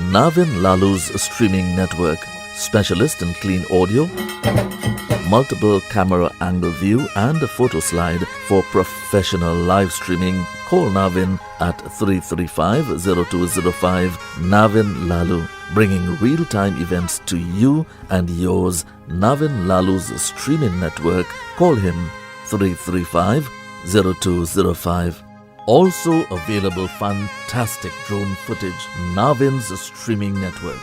Navin Lalu's streaming network, specialist in clean audio, multiple camera angle view and a photo slide for professional live streaming. Call Navin at 335-0205. Navin Lalu, bringing real-time events to you and yours. Navin Lalu's streaming network. Call him 335-0205. Also available fantastic drone footage. Navin's streaming network.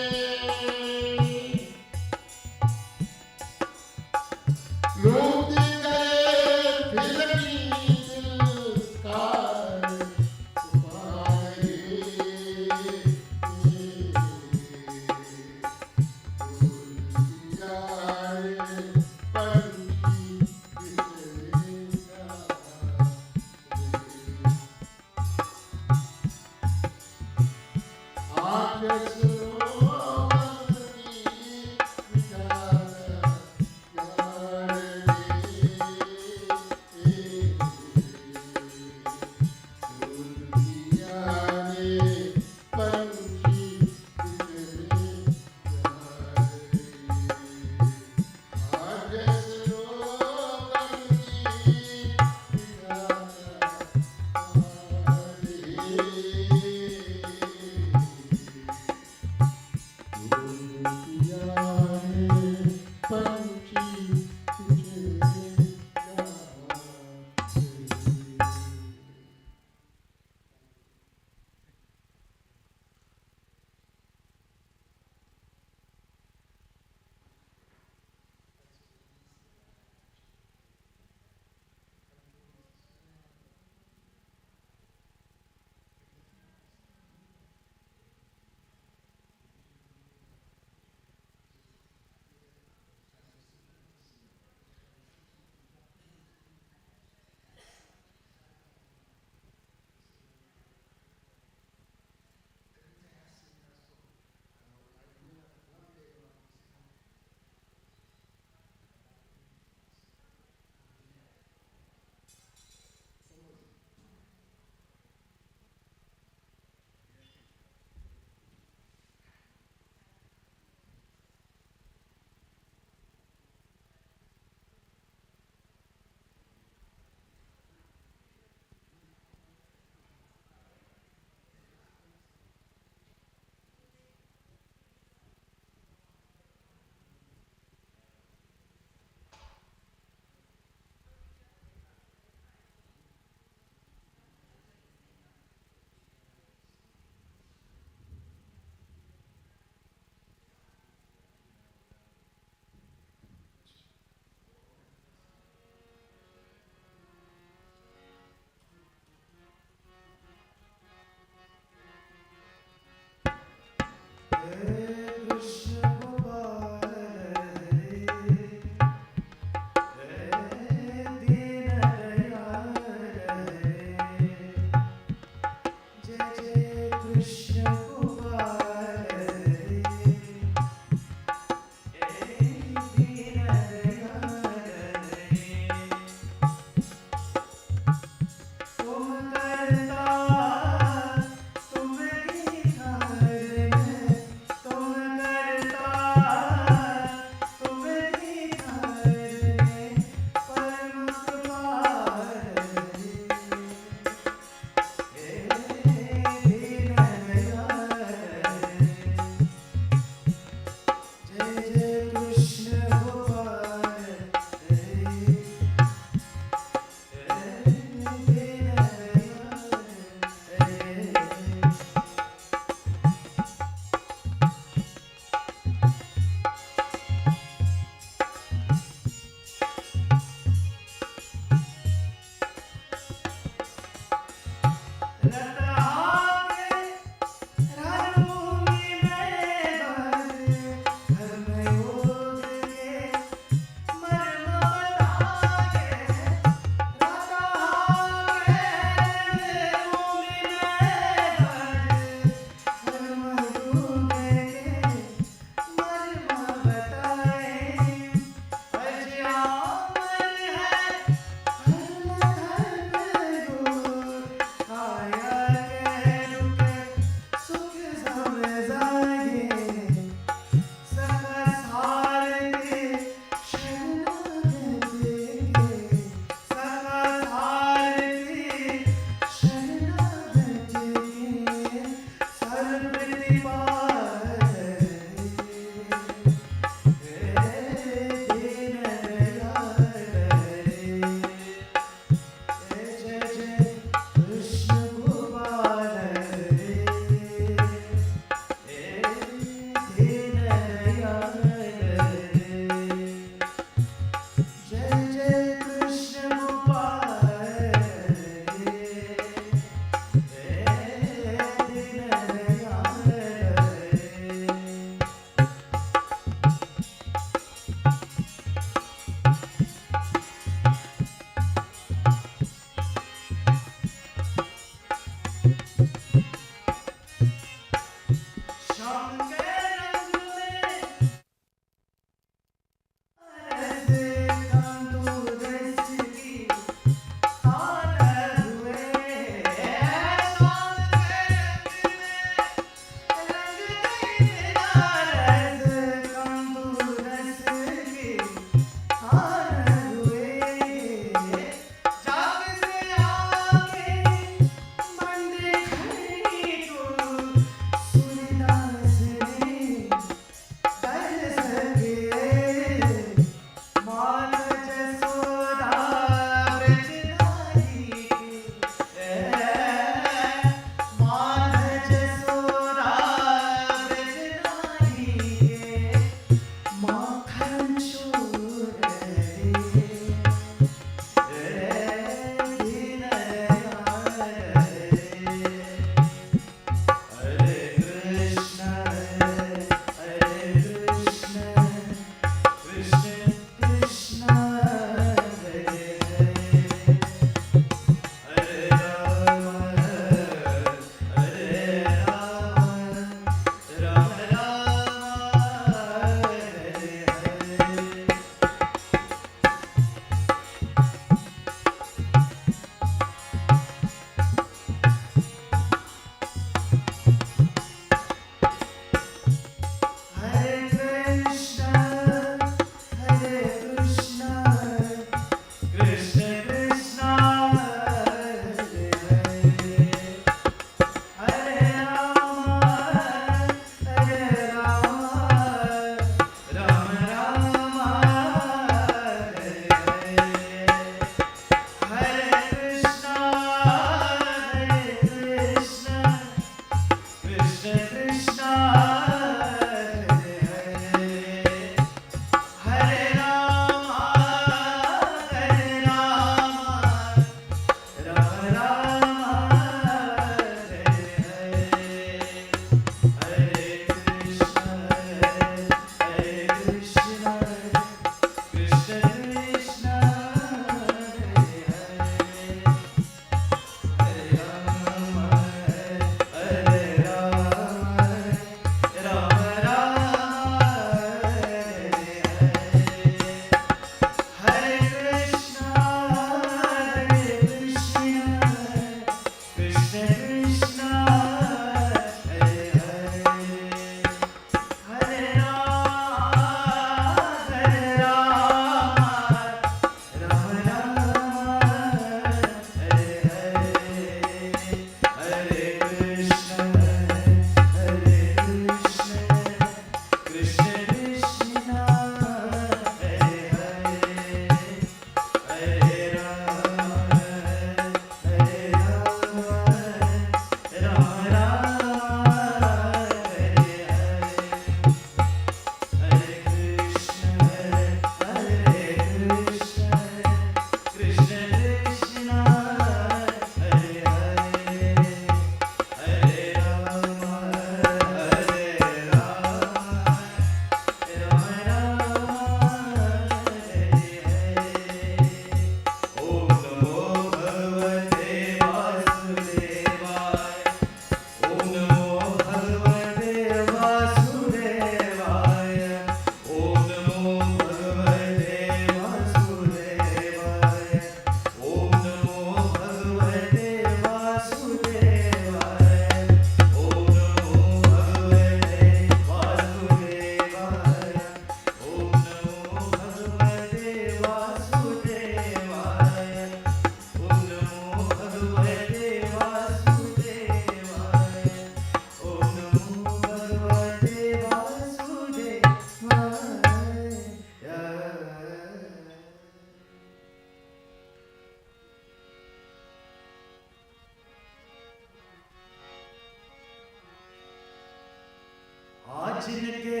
जिनके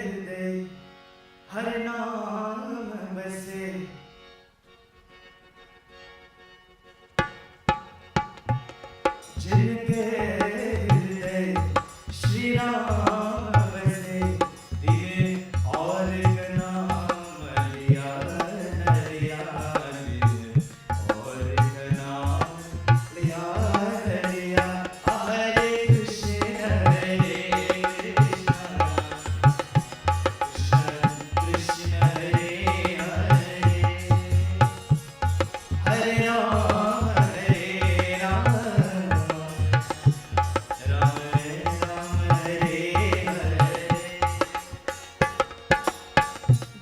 हृदय हर नाम बसे, जिनके हृदय श्री राम बसे, दिन और का नाम लिया नरिया, दिन और का नाम लिया नरिया। हरे कृष्ण कृष्ण हरे हरे, हरे राम राम राम हरे हरे।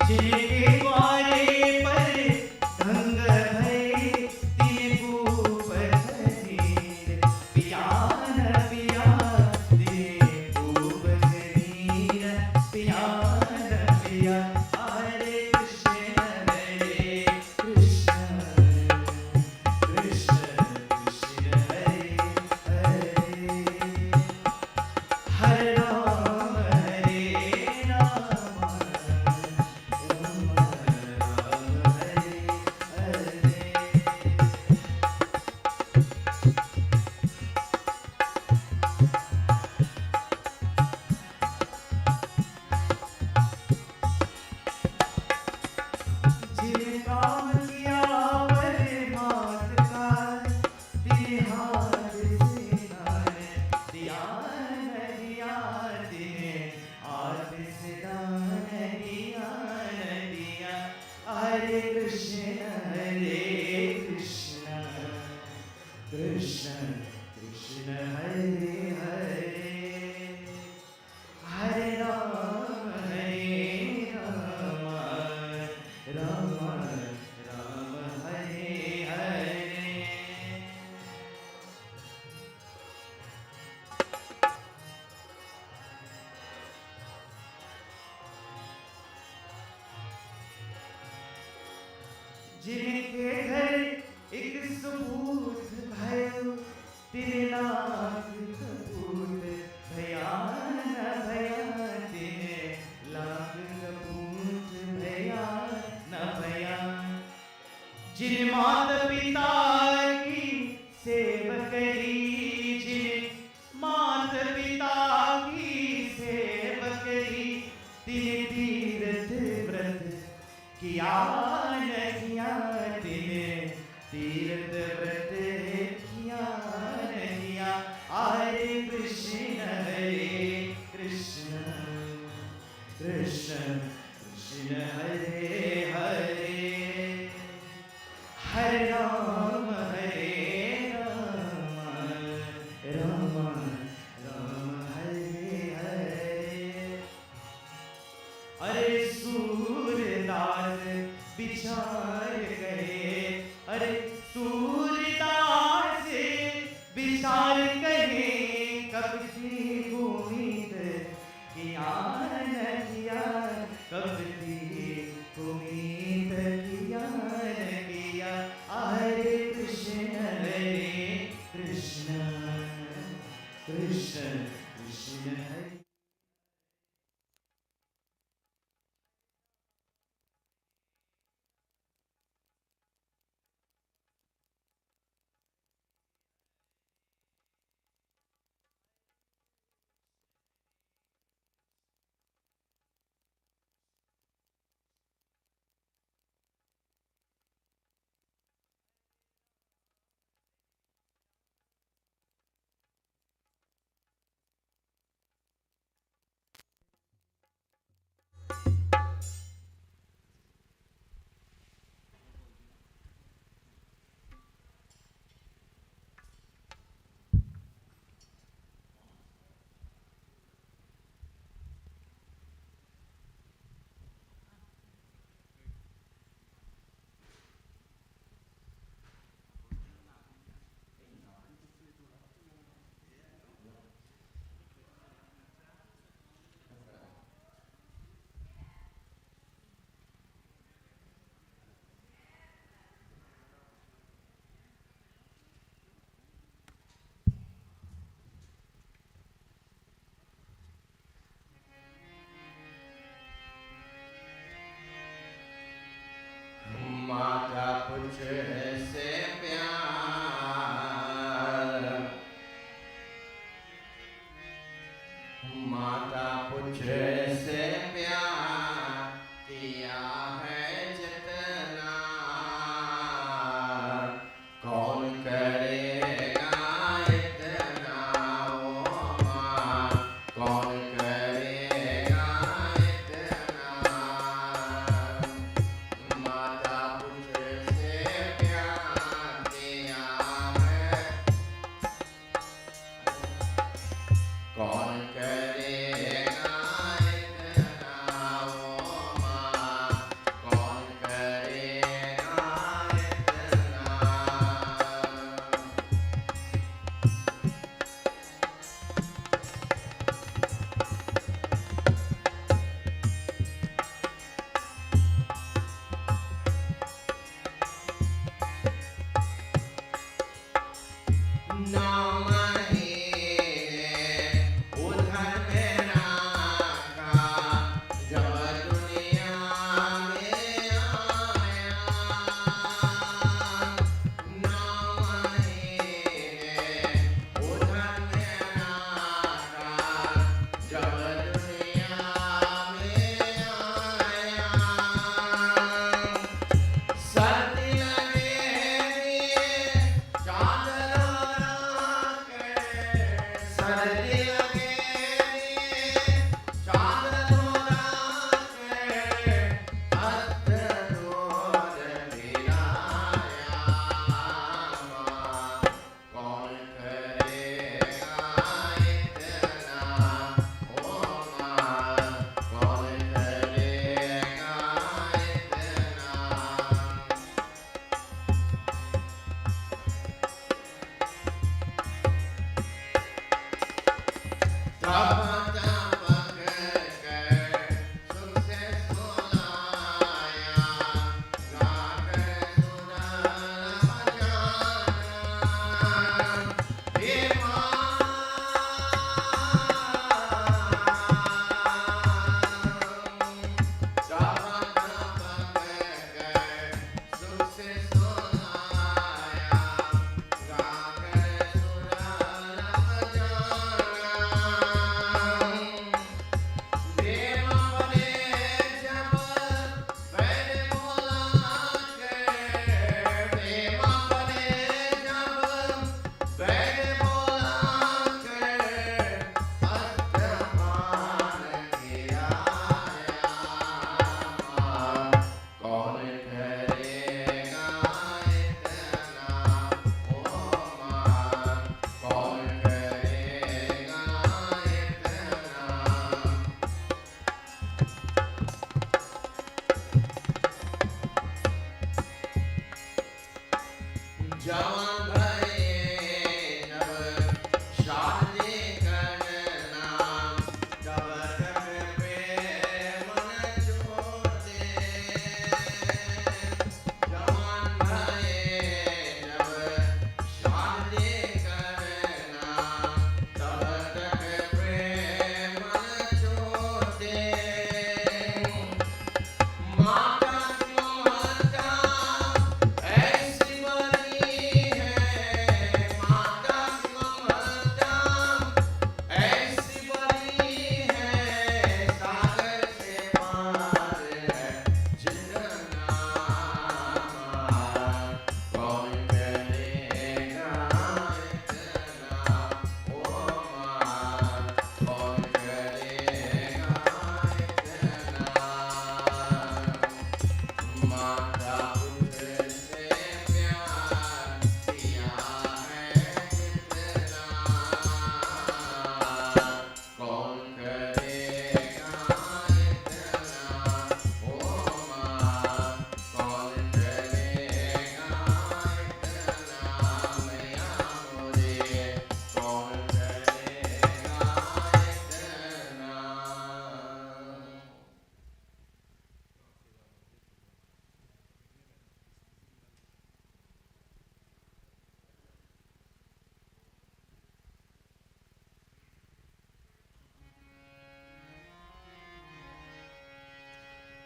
जिनके द्वारे पर गंग भई, तिन भूप खनीर, पिया न पिया तिन भूप खनीर, पिया न पिया। हरे कृष्ण कृष्ण कृष्ण हरे हरे, हरे राम राम हरे हरे। जिन काम किया वर मात का, तिन हाथ से दान दिया न दिया, तिन हाथ से दान दिया न दिया। हरे कृष्ण कृष्ण कृष्ण हरे हरे, हरे राम राम राम हरे हरे। जिनके घर एक सबूत भयो, तिन लाख कपूत भया न भया, तिन लाख कपूत भया न भया। जिन माता पिता की सेवा करी, जिन माता पिता की सेवा करी, तिन तीर्थ व्रत किया न किया, तिन तीर्थ व्रत किया न किया। हरे कृष्ण कृष्ण कृष्ण हरे हरे, हरे राम राम राम हरे हरे। अरे सूरदास विचार करे, अरे सूरदास विचार करे, कब की उम्मीद किया न किया, कब की उम्मीद किया न किया। हरे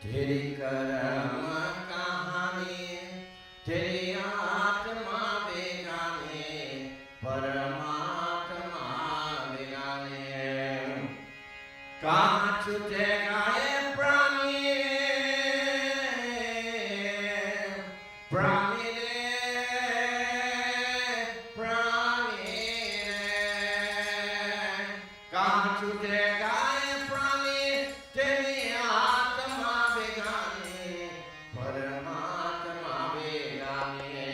तेरी करम कहानी तेरी आत्मा बेगाने परमात्मा बेगाने कहाँ छूटेगा ये प्राणी प्राणी कहाँ छूटेगा ये प्राणी तेरी आत्मा बेगाने परमात्मा बेगाने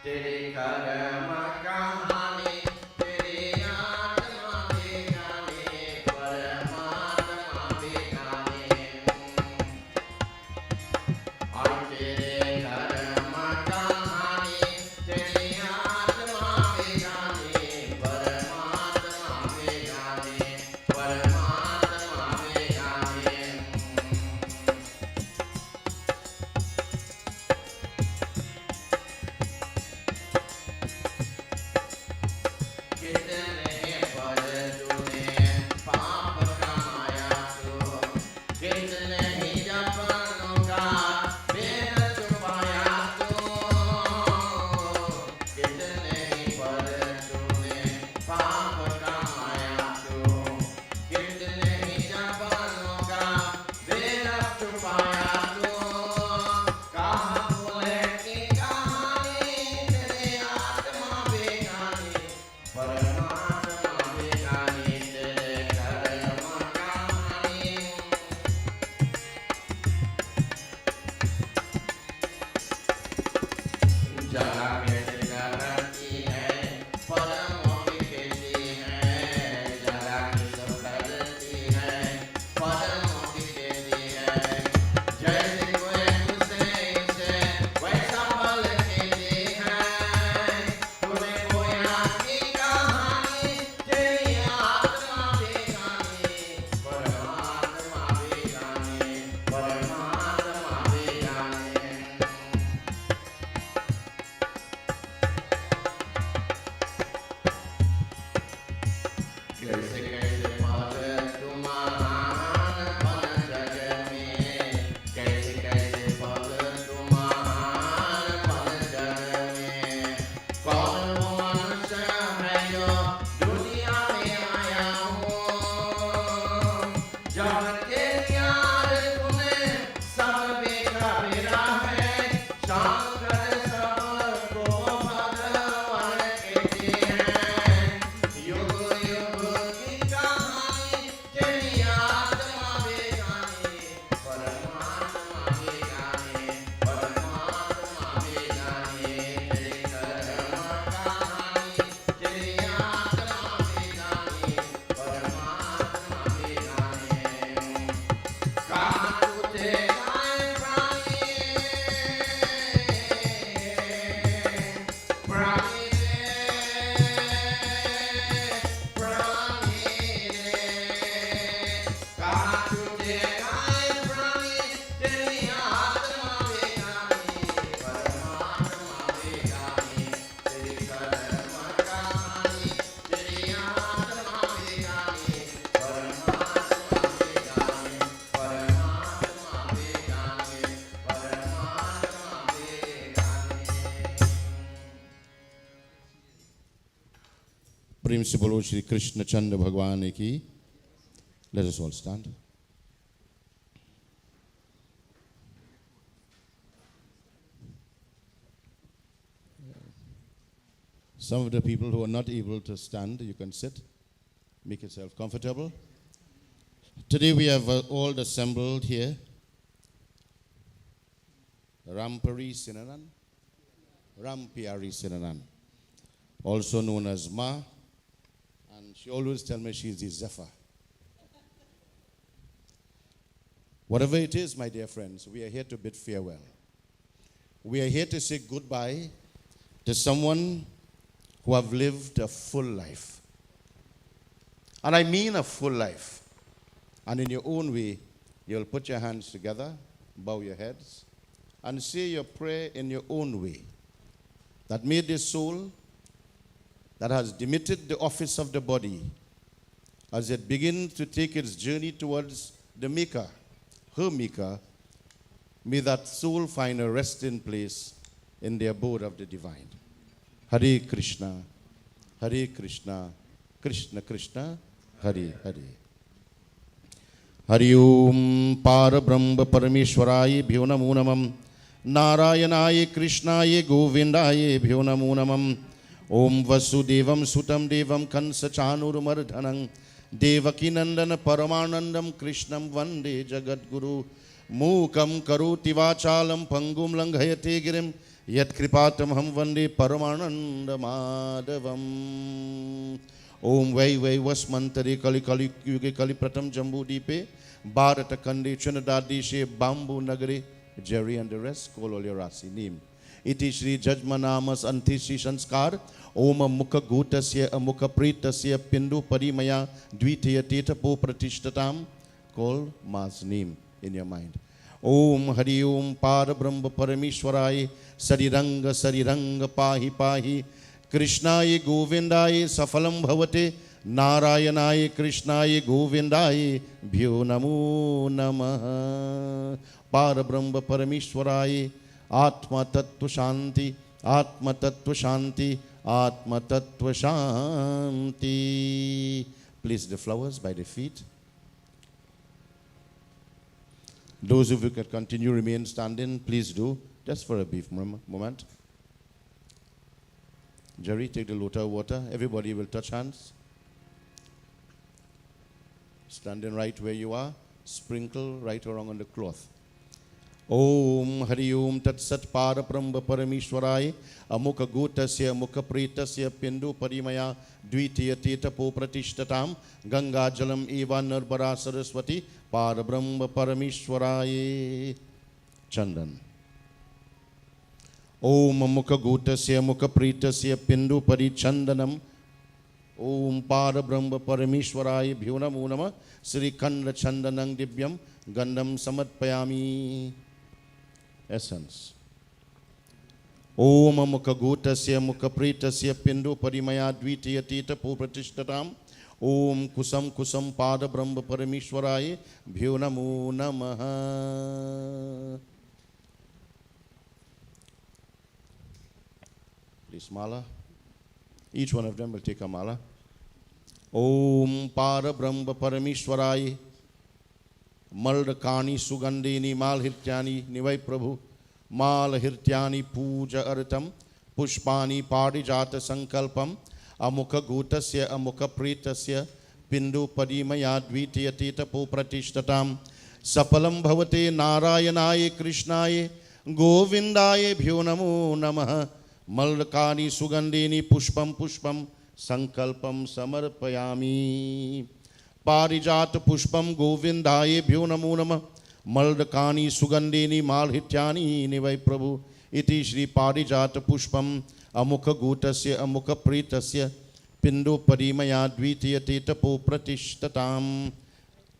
तेरी करम कहानी तेरी आत्मा बेगाने परमात्मा बेगाने और तेरे करम कहानी तेरी आत्मा बेगाने परमात्मा बेगाने परमात्मा परमात्मा बेगानी तेरे कर्म कहानी जगा कैसे करती है परमों की खेती है जगा किस करती है परमों की खेती है जैसे कोई उसे इसे वैसा फल खेती है तूने खोया की कहानी तेरी आत्मा बेगानी परमात्मा बेगानी परमात्मा बेगानी कैसे कैसे पग तुम्हारा पन जग में कैसे कैसे पग तुम्हारा पन जग में कौन वो मनुष्य है जो दुनिया में आया हूँ जब तेरी याद तूने सब बेचा मेरा है शाम कर सबको भगवान कहते हैं युग युग की कहानी तेरी आत्मा बेगानी परमात्मा बेगानी परमात्मा बेगानी तेरे कर्म कहानी तेरी आत्मा बेगानी परमात्मा बेगानी कहाँ तुझे गाए प्राणी प्राणी कहाँ तुझे गाए प्राणी तेरी आत्मा बेगानी परमात्मा बेगानी तेरी कर्म कहानी तेरी आत्मा बेगानी परमात्मा बेगानी परमात्मा बेगानी परमात्मा बेगानी प्रेम से बोलो श्री कृष्ण चंद्र भगवान की। Let us all stand. Some of the people who are not able to stand, you can sit, make yourself comfortable. Today we have all assembled here. Rampairi Sinanan, Rampairi Sinanan, also known as Ma, and she always tells me she's the Jaffar. Whatever it is, my dear friends, we are here to bid farewell. We are here to say goodbye to someone who have lived a full life. And I mean a full life. And in your own way, you'll put your hands together, bow your heads, and say your prayer in your own way. That may this soul that has demitted the office of the body, as it begins to take its journey towards the Maker, her Maker, may that soul find a resting place in the abode of the divine. Hare Krishna, Krishna Krishna, Hare Hare. Hari Om Para Brahma Parameshwaraye Bhyo Namo Namam Narayanaye Krishnaye Govindaye Bhyo Namo Namam Om Vasudevam Sutam Devam Kansa Chanurmardhanam Devaki Nandana Paramanandam Krishnam Vande Jagat Guru Mukam Karoti Vachalam Pangum Langhayate Girim Yat Kripatam Ham Vande Paramananda Madhavam Om Vai Vai Vasmantari Kali Kali Yuge Kali Pratam Jambu Deepe Bharata Kande Chunadadishe Bambu Nagare Jerry and the rest call all your Rasi name. Iti Shri Jajmanamas Anti Shri Sanskar Om Mukha Gutasya Amukha Pritasya Pindu Parimaya Dvitiya Tetapo Pratishtatam. Call Ma's name in your mind. Om Hari Om Para Brahma Parameshwaraye Sariranga Pahi Pahi Krishnaye Govindaye Safalam Bhavate Narayanaye Krishnaye Govindaye Bhyo Namo Namaha Para Brahma Parameshwaraye Atma Tattva Shanti Atma Tattva Shanti Atma Tattva Shanti. Place the flowers by the feet. Those of you can continue remain standing, please do, just for a brief moment. Jerry, take the lota of water. Everybody will touch hands. Standing right where you are. Sprinkle right around on the cloth. Om Hari Om Tat Sat Parabrahma Paramishwarai Amukha Gutasya Mukha Pritasya Pindu Parimaya Dvitiya Tita Po Pratishtatam Ganga Jalam Eva Narbara Saraswati Parabrahma Paramishwarai Chandan. Om Mukha Gutasya Mukha Pritasya Pindu Parichandanam Om Parabrahma Paramishwarai Bhyunamo Nama Sri Kanda Chandanang Divyam Gandam Samatpayami. Essence. Om Mukha Gutasya Mukha Pritasya Pindu Parimaya Dvitiya Tita Po Pratishtatam Om Kusam Kusam Pada Brahma Paramishwarai Bhyunamo Namaha. Please mala. Each one of them will take a mala. Om Para Brahma Paramishwarai Maldakani Sugandini Malhityani Nivai Prabhu Malhityani Puja Artam Pushpani Parijata Sankalpam Amukha Gutasya Amukha Pritasya Pindu Padimaya Dvitiya Tita Po Pratishtatam Sapalam Bhavate Narayanaye Krishnaye Govindaye Bhyunamo Namaha Maldakani Sugandini Pushpam Pushpam Sankalpam Samarpayami Parijat Pushpam Govindaye Bhyunamo Namah Maldakani Sugandini Malhityani Nivai Prabhu Iti Shri Parijat Pushpam Amukha Gutasya Amukha Pritasya Pindu Parimaya Dvitiya Tita Po Pratishtatam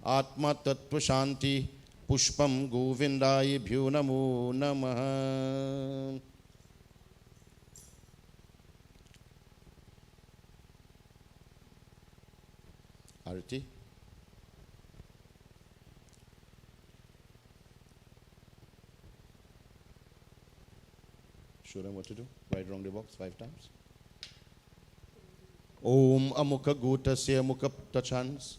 Atma Tattva Shanti Pushpam Govindaye Bhyunamo Namah. Arati. Show them what to do. Write around the box 5 times. Om Amukha Gutasya Mukha Tachans.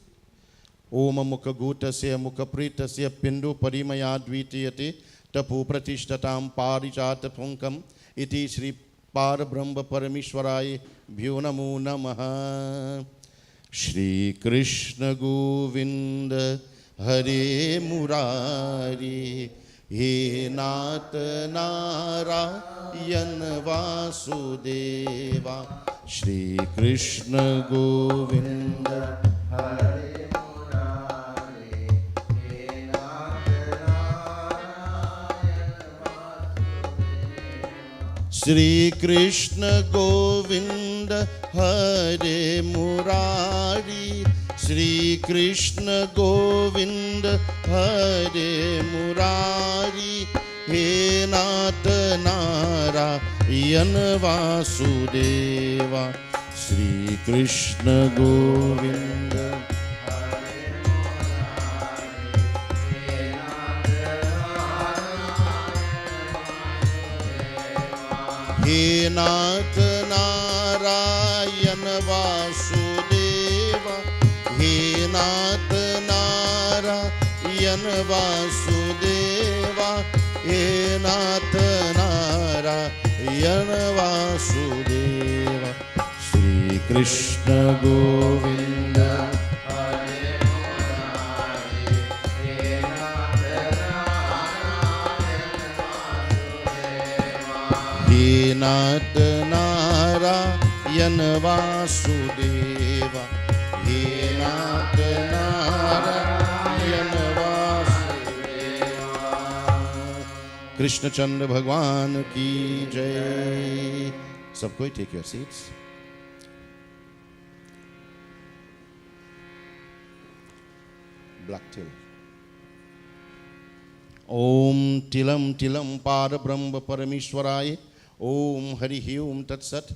Om Amukha Gutasya Mukha Pritasya Pindu Parimaya Dvitiyate Tapu Pratishtatam Parijata Punkam Iti Shri Parabrahma Paramishwarai Bhyunamo Namaha. Shri Krishna Govinda Hare Murari He Nath Narayan Vasudeva. Shri Krishna Govinda Hare Murari He Nath Narayan Vasudeva. Shri Krishna Govinda Hare Murari Shri Krishna Govinda Hare Murari He Nath Narayan Vasudeva. Shri Krishna Govinda Hare Murari He Nath Narayan Vasudeva. He Nath Narayan Vasudeva. He Nath Narayan Vasudeva. Shri Krishna Govinda Hare Murari He Nath Narayan Vasudeva. He Nath Narayan Vasudeva. He Nath Narayan Vasudeva. Krishna Chandra Bhagwan ki jai. Sabkoi take your seats. Black till. Om Tilam Tilam Parabrahma Paramishwarai. Om Hari Om Tat Sat.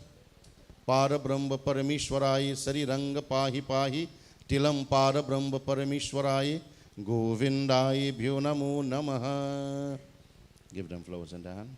Parabrahma Paramishwarai Sari Ranga Pahi Pahi Tilam Parabrahma Paramishwarai Govindai Bhyunamo Namaha. Give them flowers in the hand.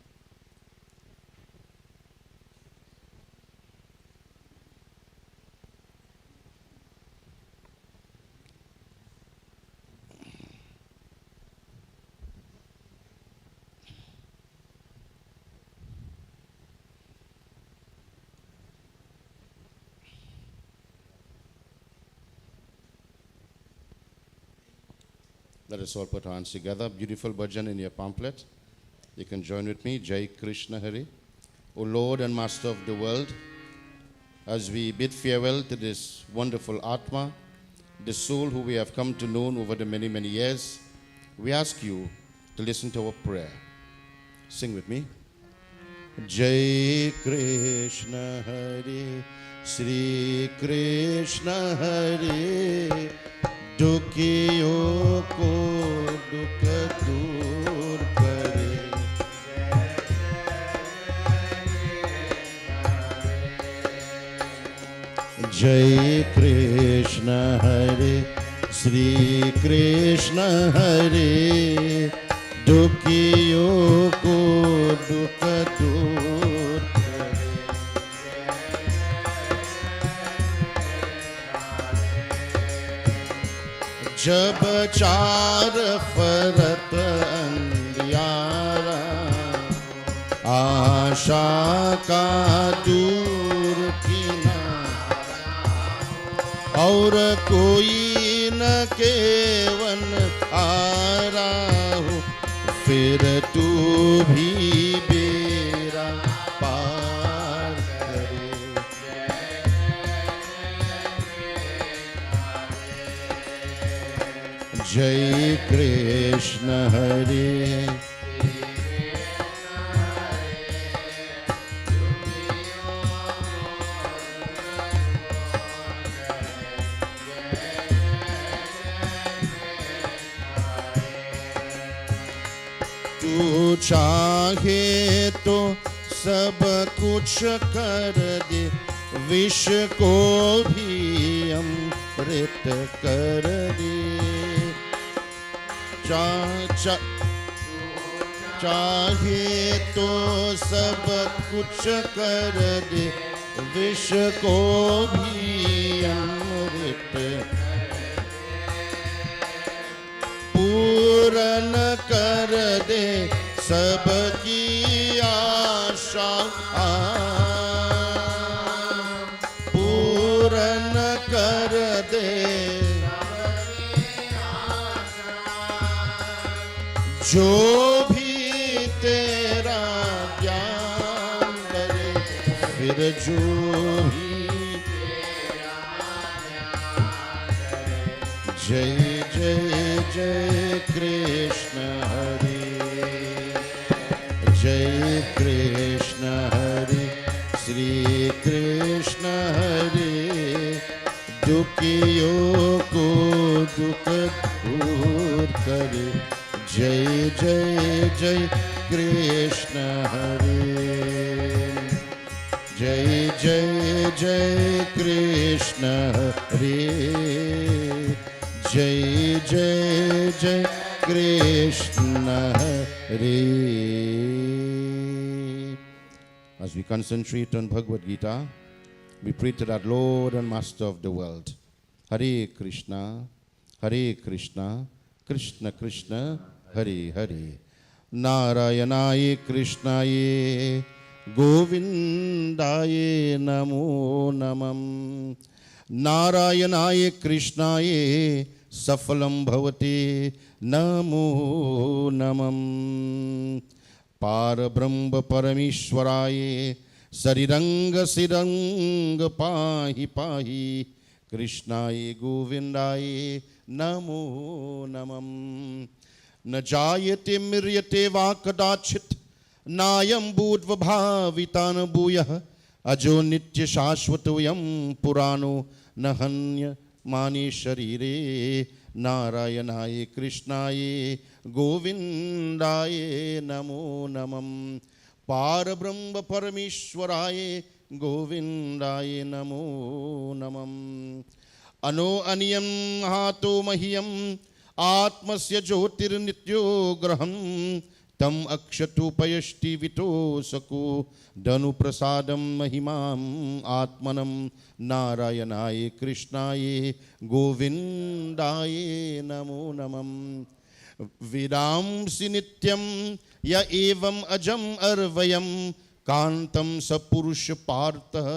Let us all put our hands together. Beautiful bhajan in your pamphlet. You can join with me. Jai Krishna Hari. O Lord and Master of the world, as we bid farewell to this wonderful Atma, the soul who we have come to know over the many, many years, we ask you to listen to our prayer. Sing with me. Jai Krishna Hari, Sri Krishna Hari, Dukhiyo ko dukh dur kare. Jai Krishna Hari, Sri Krishna Hari, Dukhiyo ko dukh dur kare. जब चार फरत अंधियारा आशा का दूर किनारा और कोई न केवन आरा हो, फिर तू भी बेरा पार करे. Jai Krishna Hari. तू चाहे तो सब कुछ कर दे, विष को भी अमृत कर दे. चाहे तो सब कुछ कर दे, विष को भी अमृत पूर्ण कर दे सबकी आशा, पूर्ण कर दे जो भी तेरा ज्ञान करे, फिर जो भी तेरा ज्ञान करे. जय जय जय कृष्ण हरि, जय कृष्ण हरि, श्री कृष्ण हरि, दुखियों को दुख दूर करे. जय जय जय कृष्ण हरि, जय जय जय कृष्ण हरि, जय जय जय Krishna Hari. As we concentrate on Bhagavad Gita, we pray to that Lord and Master of the world. Hare Krishna, Hare Krishna, Krishna Krishna, Hare Hare. Narayanaye Krishnaye Govindaye Namo Namam. Narayanaye Krishnaye Safalam Bhavate Namo Namam. Parabrahma Parameshwaraye Sariranga Siranga Pahi Pahi Krishnaye Govindaye Namo Namam. न जायते मृयते वा कदाचित् नायं भूद्वभाविता न भूयः अजो नित्य शाश्वतोऽयं पुराणो न हन्यमाने शरीरे. नारायणाय कृष्णाय गोविन्दाय नमो नमः. पारब्रह्म परमेश्वराय गोविन्दाय नमो नमः. अनो अनियं हातो मह्यं आत्मस्य ज्योतिर्नित्यो ग्रहं तम अक्षतुपयष्टि वितोसको धनु प्रसादं महिमां आत्मनं. नारायणाय कृष्णाय गोविन्दाय नमो नमः. विदांसि नित्यं य एवं अजं अर्वयं कान्तं सपुरुष पार्थः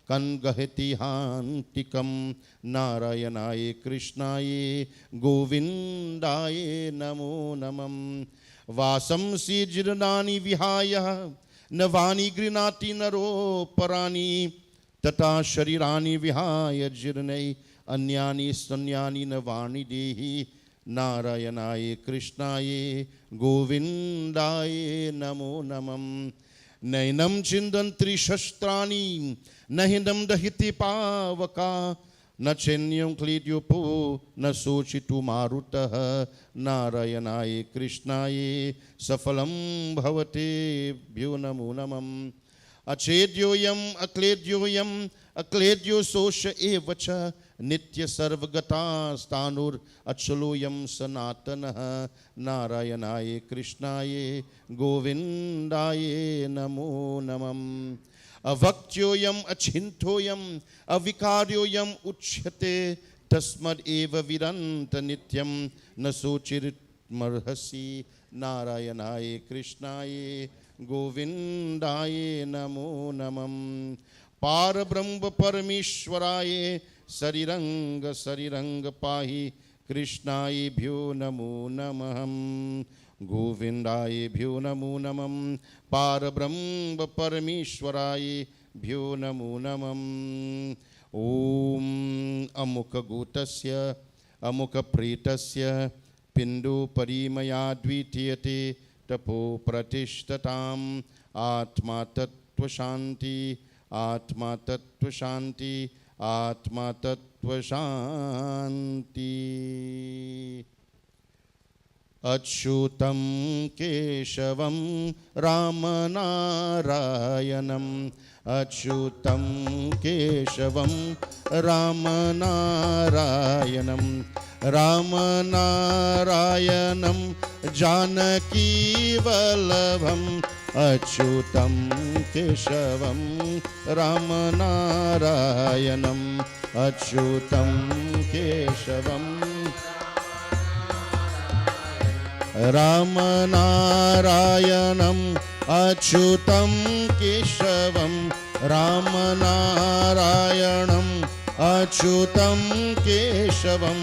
Kangaheti Hantikam Narayanaye Krishnaye Govindaye Namo Namam Vasam Sijirnani Vihaya Navani Grinati Naro Parani Tata Sharirani Vihaya Jirnei Anyani Sanyani Navani Dehi Narayanaye Krishnaye Govindaye Namo Namam Nainam Chindantri Shastrani Nahindam Dahiti Pavaka Nachenyam Klidyopo Nasochitu Marutaha Narayanaye Krishnaye Safalam Bhavate Bhyunamunamam Achedyoyam Akledyoyam Akledyo Sosha Evacha Nitya Sarvagata Stanur Achaloyam Sanatana Narayanaye Krishnaye Govindaye Namo Namam Avaktyoyam Achintoyam Avikaryoyam Uchyate Tasmad Eva Viranta Nityam Nasochirit Marhasi Narayanaye Krishnaye Govindaye Namo Namam Parabrahma Paramishwaraye Sariranga Sariranga Pahi Krishnaye Bhyo Namo Namaham Govindaye Bhyo Namo Namam Parabrahma Paramishwaraye Bhyo Namo Namam Om Amukha Gotasya Amukha Pretasya Pindu Parimaya Dvitiyate Tapo Pratishtatam Atma Tattva Shanti Atma Tattva Shanti Atma Tattva Shanti Achyutam Keshavam Ramanarayanam Achyutam Keshavam Ramanarayanam Ramanarayanam Janaki Vallabham Achyutam Keshavam Ramanarayanam Achyutam Keshavam Ramanarayanam Achyutam Keshavam Ramanarayanam Achyutam Keshavam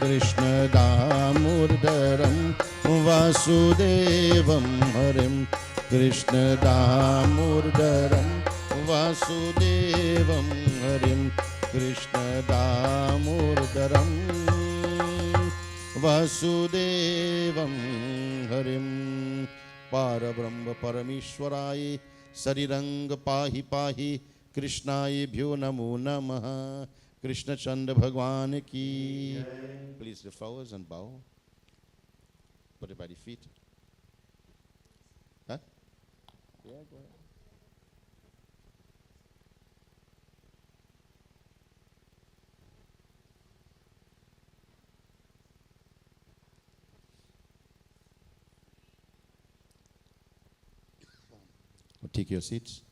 Krishna Damurdaram Vasudevam Harim Krishna Damurdaram Vasudevam Harim Krishna Damurdaram Vasudevam Harim Parabrahma Paramishwaraye Sariranga Pahi Pahi Krishnaye Bhyo Namo Namaha Krishna Chanda Bhagwan Ki. Please the flowers and bow. Put it by the feet. Huh? Yeah, go ahead. Take your seats.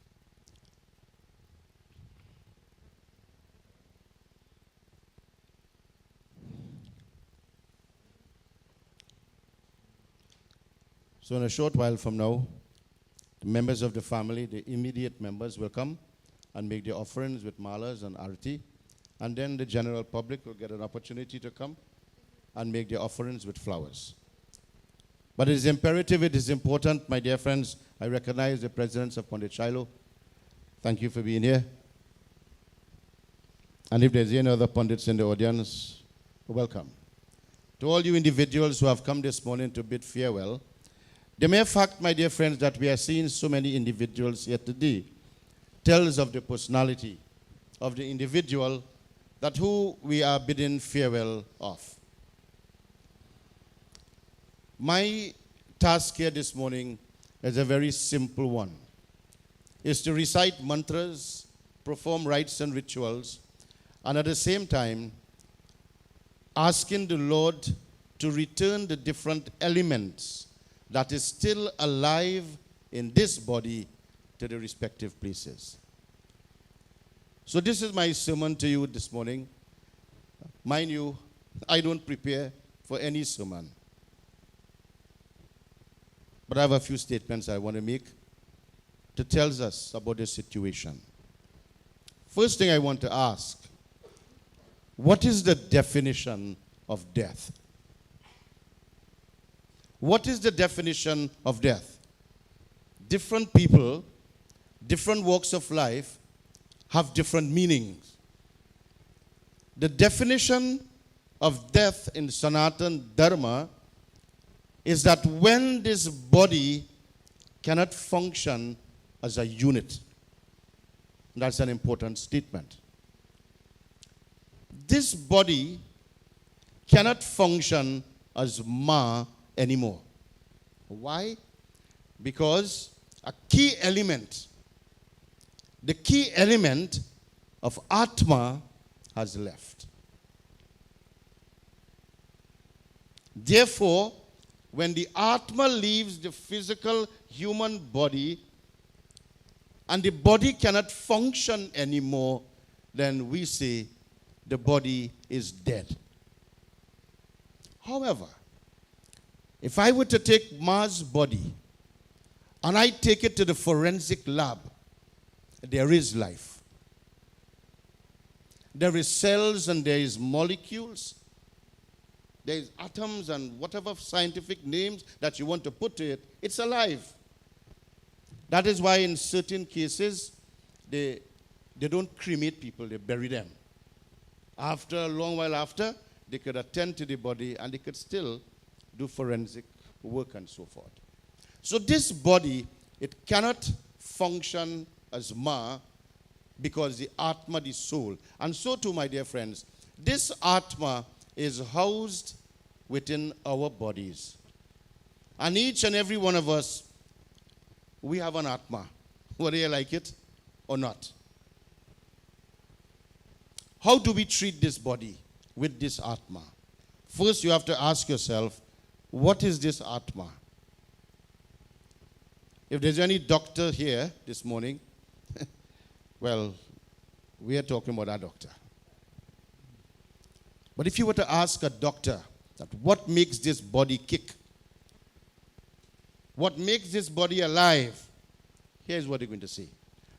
So in a short while from now, the members of the family, the immediate members, will come and make their offerings with malas and arti. And then the general public will get an opportunity to come and make their offerings with flowers. But it is imperative, it is important, my dear friends. I recognize the presence of Pundit Shiloh. Thank you for being here. And if there's any other Pundits in the audience, welcome. To all you individuals who have come this morning to bid farewell, the mere fact, my dear friends, that we are seeing so many individuals here today tells of the personality of the individual that who we are bidding farewell of. My task here this morning is a very simple one. It's to recite mantras, perform rites and rituals, and at the same time, asking the Lord to return the different elements that is still alive in this body to the respective places. So this is my sermon to you this morning. Mind you, I don't prepare for any sermon. But I have a few statements I want to make to tell us about the situation. First thing I want to ask, what is the definition of death? What is the definition of death? Different people, different walks of life have different meanings. The definition of death in Sanatan Dharma is that when this body cannot function as a unit. That's an important statement. This body cannot function as Ma anymore. Why? Because a key element, the key element of Atma has left. Therefore, when the Atma leaves the physical human body and the body cannot function anymore, then we say the body is dead. However, if I were to take Ma's body and I take it to the forensic lab, there is life. There is cells and there is molecules. There is atoms and whatever scientific names that you want to put to it, it's alive. That is why in certain cases, they don't cremate people, they bury them. After a long while after, they could attend to the body and they could still do forensic work and so forth. So this body, it cannot function as Ma because the Atma, the soul. And so too, my dear friends, this Atma is housed within our bodies. And each and every one of us, we have an Atma, whether you like it or not. How do we treat this body with this Atma? First, you have to ask yourself, what is this Atma? If there's any doctor here this morning, well, we are talking about our doctor. But if you were to ask a doctor that what makes this body kick, what makes this body alive, here's what they're going to say.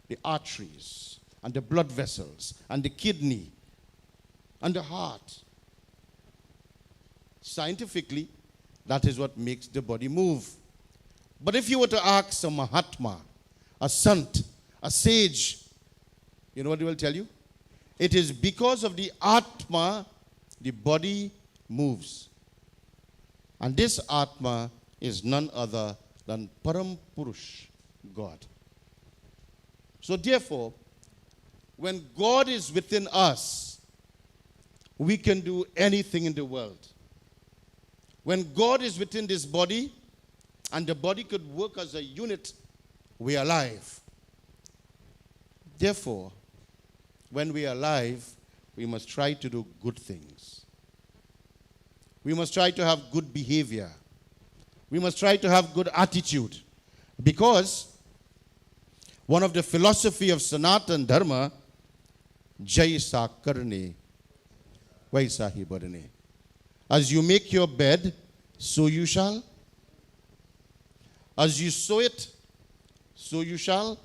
The arteries and the blood vessels and the kidney and the heart. Scientifically, that is what makes the body move. But if you were to ask a Mahatma, a Sant, a sage, you know what they will tell you? It is because of the Atma the body moves. And this Atma is none other than Param Purush, God. So therefore, when God is within us, we can do anything in the world. When God is within this body, and the body could work as a unit, we are alive. Therefore, when we are alive, we must try to do good things. We must try to have good behavior. We must try to have good attitude. Because one of the philosophy of Sanatan Dharma, Jaisa Karne, Vaisa hi Barne. As you make your bed, so you shall. As you sow it, so you shall.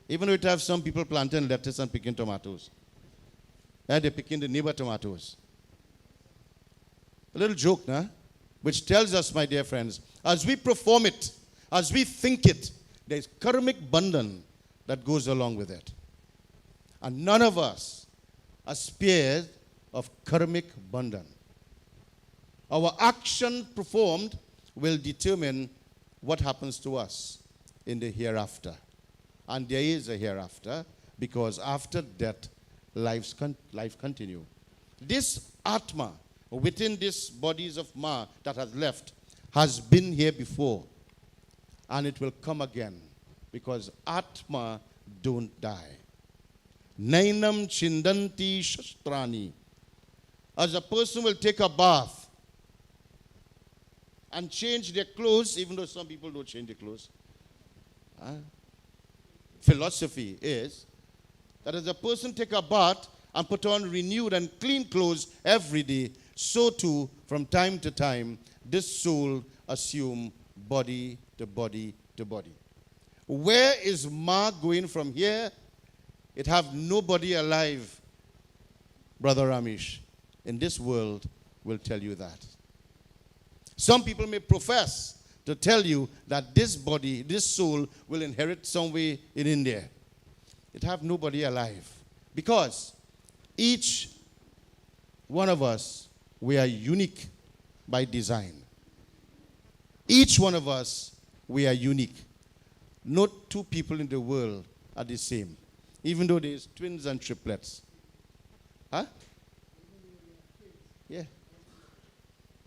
Even though it have some people planting lettuce and picking tomatoes. And they're picking the neighbor tomatoes. A little joke, nah? Which tells us, my dear friends, as we perform it, as we think it, there's karmic bandhan that goes along with it. And none of us are spared of karmic bandhan. Our action performed will determine what happens to us in the hereafter. And there is a hereafter, because after death, life continue. This Atma, within these bodies of Ma that has left, has been here before. And it will come again, because Atma don't die. Nainam chindanti shastrani. As a person will take a bath and change their clothes, even though some people don't change their clothes. Philosophy is that as a person take a bath and put on renewed and clean clothes every day, so too, from time to time, this soul assume body to body to body. Where is Ma going from here It have nobody alive, Brother Ramesh, in this world will tell you that. Some people may profess to tell you that this body, this soul, will inherit somewhere in India. It have nobody alive. Because each one of us, we are unique by design. Each one of us, we are unique. No two people in the world are the same, even though there's twins and triplets. Huh? Yeah.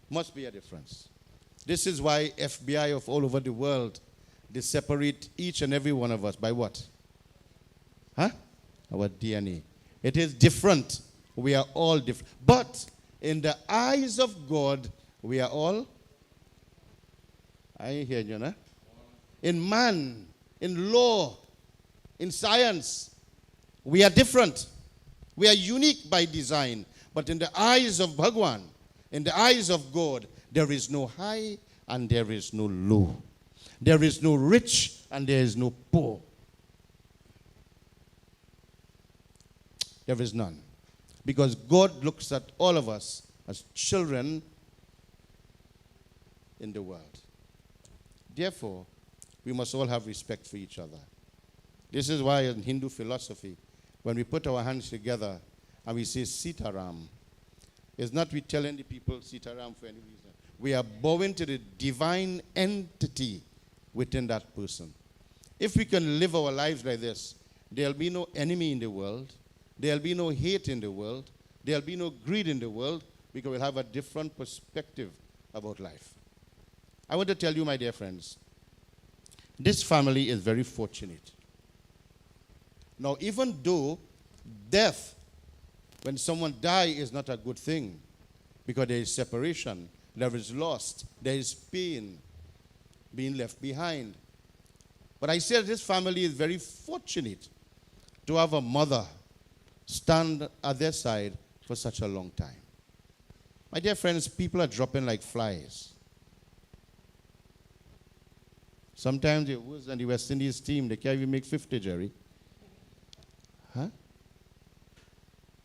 Must be a difference. This is why FBI of all over the world, they separate each and every one of us by what? Huh? Our DNA. It is different. We are all different. But in the eyes of God, we are all, I hear you, no? In man, in law, in science, we are different. We are unique by design. But in the eyes of Bhagwan, in the eyes of God, there is no high and there is no low. There is no rich and there is no poor. There is none. Because God looks at all of us as children in the world. Therefore, we must all have respect for each other. This is why in Hindu philosophy, when we put our hands together and we say Sitaram, it's not we telling the people Sitaram for any reason. We are bowing to the divine entity within that person. If we can live our lives like this, there'll be no enemy in the world. There'll be no hate in the world. There'll be no greed in the world, because we'll have a different perspective about life. I want to tell you, my dear friends, this family is very fortunate. Now, even though death, when someone dies, is not a good thing, because there is separation, there is loss, there is pain being left behind. But I said this family is very fortunate to have a mother stand at their side for such a long time. My dear friends, people are dropping like flies. Sometimes they're worse than the West Indies team. They can't even make 50, Jerry. Huh?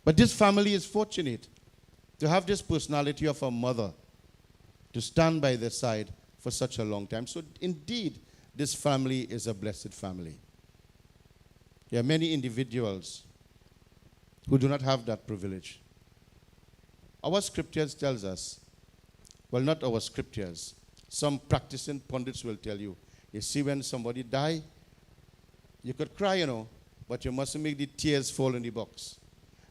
But this family is fortunate to have this personality of a mother to stand by their side for such a long time. So indeed, this family is a blessed family. There are many individuals who do not have that privilege. Our scriptures tells us, well, not our scriptures, some practicing pundits will tell you, you see when somebody die, you could cry, you know, but you mustn't make the tears fall in the box,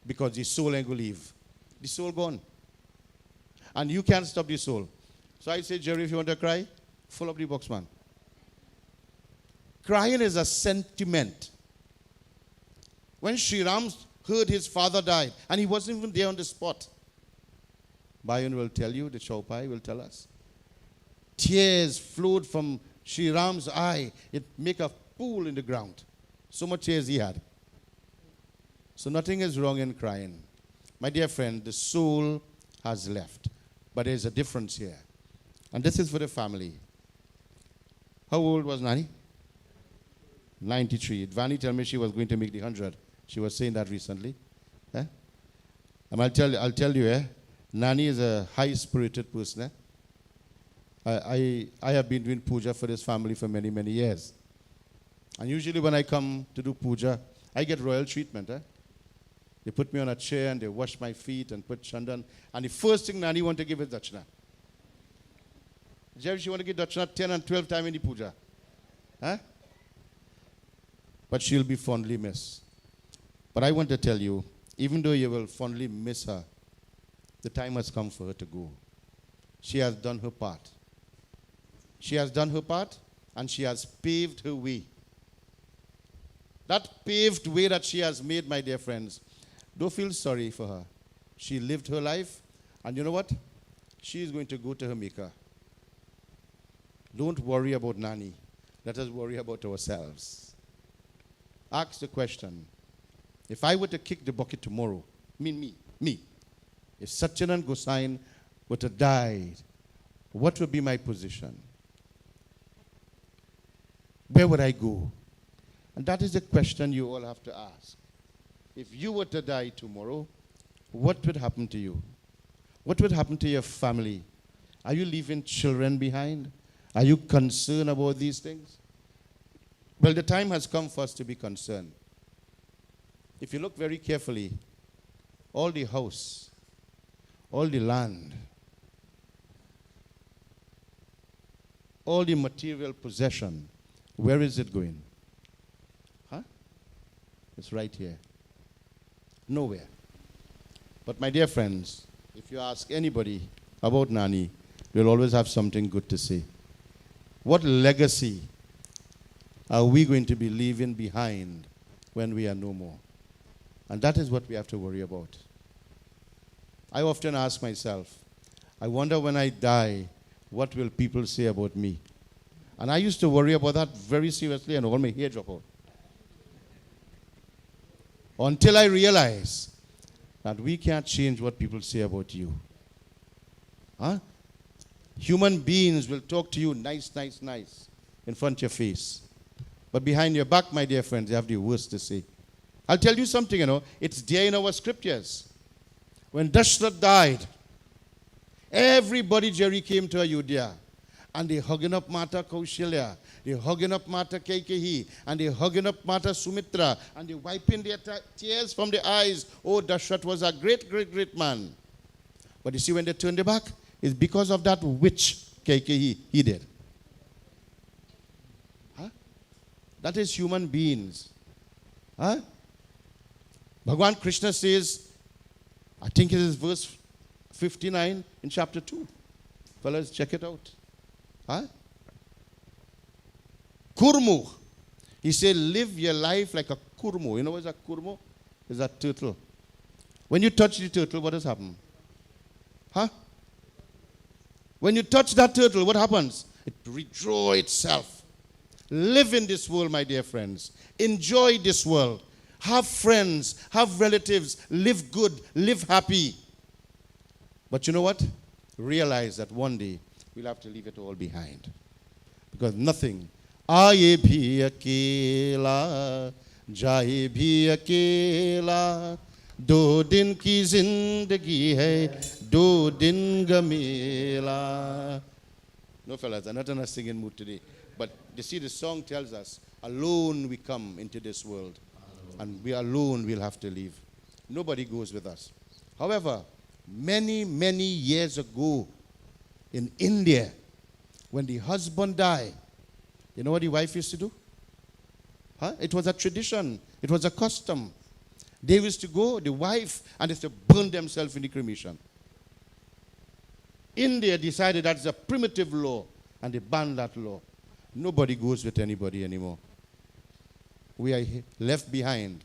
because the soul ain't going to leave. The soul gone. And you can't stop the soul. So I say, Jerry, if you want to cry, fill up the box, man. Crying is a sentiment. When Sri Ram heard his father died, and he wasn't even there on the spot, Bayan will tell you, the Chaupai will tell us, tears flowed from Sri Ram's eye. It make a pool in the ground. So much tears he had. So nothing is wrong in crying. My dear friend, the soul has left. But there's a difference here. And this is for the family. How old was Nani? 93. Vani told me she was going to make the 100. She was saying that recently. Eh? And I'll tell you, Nani is a high-spirited person. I have been doing puja for this family for many, many years. And usually when I come to do puja, I get royal treatment. They put me on a chair and they wash my feet and put chandan. And the first thing Nani want to give is dachna. Jerry, she want to give dachna 10 and 12 times in the puja. Huh? But she'll be fondly missed. But I want to tell you, even though you will fondly miss her, the time has come for her to go. She has done her part. She has done her part, and she has paved her way. That paved way that she has made, my dear friends, don't feel sorry for her. She lived her life, and you know what? She is going to go to her maker. Don't worry about Nani. Let us worry about ourselves. Ask the question, if I were to kick the bucket tomorrow, me, if Satyanan Gosein were to die, what would be my position? Where would I go? And that is the question you all have to ask. if you were to die tomorrow, what would happen to you? What would happen to your family? Are you leaving children behind? Are you concerned about these things? Well, the time has come for us to be concerned. If you look very carefully, all the house, all the land, all the material possession, where is it going? Huh? It's right here. Nowhere. But my dear friends, if you ask anybody about Nani, they'll always have something good to say. What legacy are we going to be leaving behind when we are no more? And that is what we have to worry about. I often ask myself, I wonder when I die, what will people say about me? And I used to worry about that very seriously and all my hair drop out. Until I realized that we can't change what people say about you. Huh? Human beings will talk to you nice in front of your face. But behind your back, my dear friends, they have the worst to say. I'll tell you something, it's there in our scriptures. When Dashrath died, everybody, Jerry, came to Ayodhya. And they hugging up Mata Kaushalya, they hugging up Mata Kaikeyi, and they hugging up Mata Sumitra, and they wiping their tears from their eyes. Oh, Dashrath was a great, great, great man. But you see, when they turned their back, it's because of that witch Kaikeyi he did. Huh? That is human beings. Huh? Bhagwan Krishna says, I think it is verse 59 in chapter 2. Fellas, check it out. Huh? Kurmu. He said, live your life like a kurmu. You know what is a kurmu? It's a turtle. When you touch the turtle, what has happened? Huh? When you touch that turtle, what happens? It withdraws itself. Live in this world, my dear friends. Enjoy this world. Have friends, have relatives, live good, live happy. But you know what? Realize that one day we'll have to leave it all behind. Because nothing. Aaye bhi akela, jaye bhi akela, do din ki zindagi hai, do din gamela. No, fellas, I'm not in a singing mood today. But you see, the song tells us, alone we come into this world. And we alone will have to leave. Nobody goes with us. However, many, many years ago in India, when the husband died, you know what the wife used to do? Huh? It was a tradition. It was a custom. They used to go, the wife, and they used to burn themselves in the cremation. India decided that's a primitive law, and they banned that law. Nobody goes with anybody anymore. We are left behind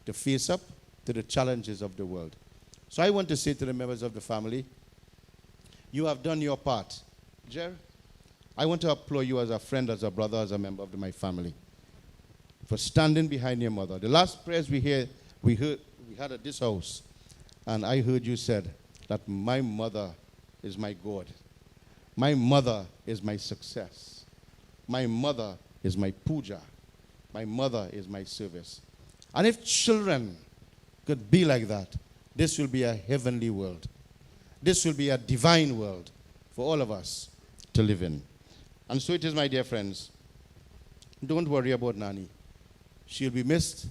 to face up to the challenges of the world. So I want to say to the members of the family, you have done your part. Jer, I want to applaud you as a friend, as a brother, as a member of my family for standing behind your mother. The last prayers we had at this house, and I heard you said that my mother is my God. My mother is my success. My mother is my puja. My mother is my service. And if children could be like that, this will be a heavenly world. This will be a divine world for all of us to live in. And so it is, my dear friends. Don't worry about Nani. She'll be missed,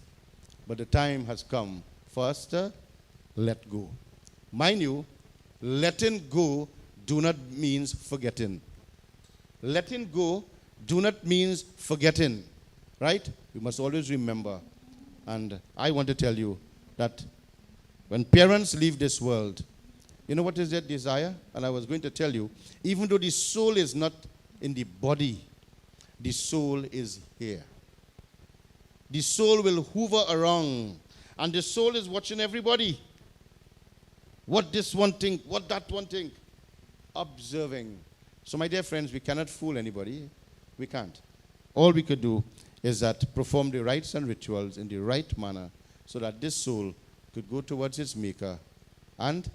but the time has come for us to let go. Mind you, letting go do not mean forgetting. Letting go do not mean forgetting. Right? We must always remember. And I want to tell you that when parents leave this world, you know what is their desire? And I was going to tell you, even though the soul is not in the body, the soul is here. The soul will hover around, and the soul is watching everybody. What this one think, what that one think. Observing. So my dear friends, we cannot fool anybody. We can't. All we could do is that perform the rites and rituals in the right manner so that this soul could go towards its maker and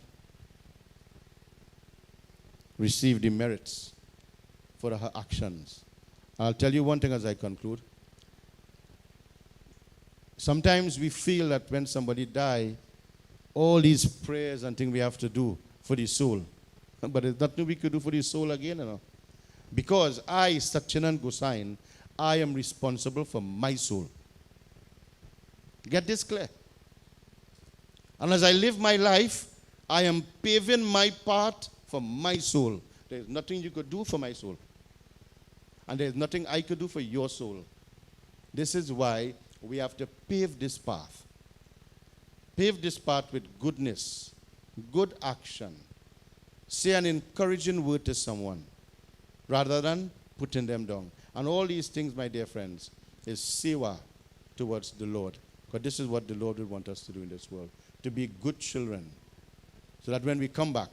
receive the merits for her actions. I'll tell you one thing as I conclude. Sometimes we feel that when somebody die, all these prayers and things we have to do for the soul. But there's nothing we could do for the soul again, you know. Because I, Satyanan Gosein, I am responsible for my soul. Get this clear. And as I live my life, I am paving my path for my soul. There's nothing you could do for my soul. And there's nothing I could do for your soul. This is why we have to pave this path. Pave this path with goodness, good action. Say an encouraging word to someone rather than putting them down. And all these things, my dear friends, is sewa towards the Lord. Because this is what the Lord would want us to do in this world. To be good children. So that when we come back,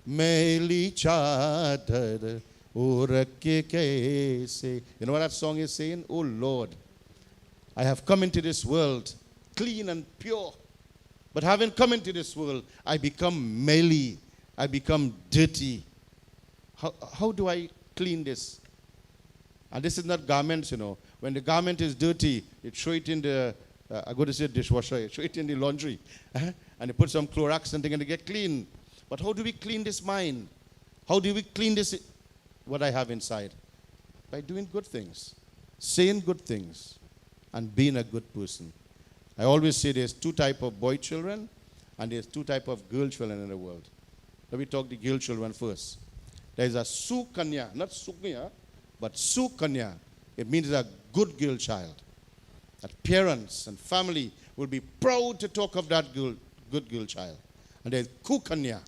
Meli chadad urakike se. You know what that song is saying? Oh Lord, I have come into this world clean and pure. But having come into this world, I become meli. I become dirty. How do I clean this? And this is not garments, you know. When the garment is dirty, you throw it in the, I go to say dishwasher, you throw it in the laundry. And you put some Clorox and thing and they get clean. But how do we clean this mind? How do we clean this, what I have inside? By doing good things, saying good things, and being a good person. I always say there's two types of boy children and there's two types of girl children in the world. Let me talk the girl children first. There's a Sukanya, not Suknya, but Sukanya. It means a good girl child. That parents and family will be proud to talk of that girl, good girl child. And there's Kukanya.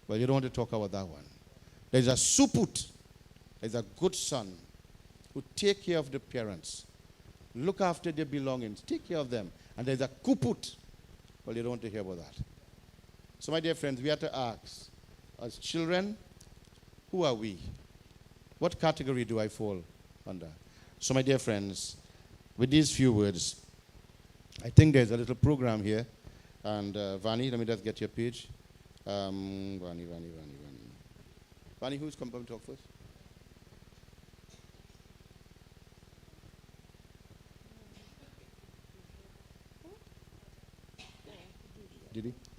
Well, you don't want to talk about that one. There's a Suput. There's a good son who take care of the parents. Look after their belongings. Take care of them. And there's a Kuput. Well, you don't want to hear about that. So, my dear friends, we have to ask, as children, who are we? What category do I fall under? So, my dear friends, with these few words, I think there's a little program here. And Vani, let me just get your page. Vani, who's come to talk first?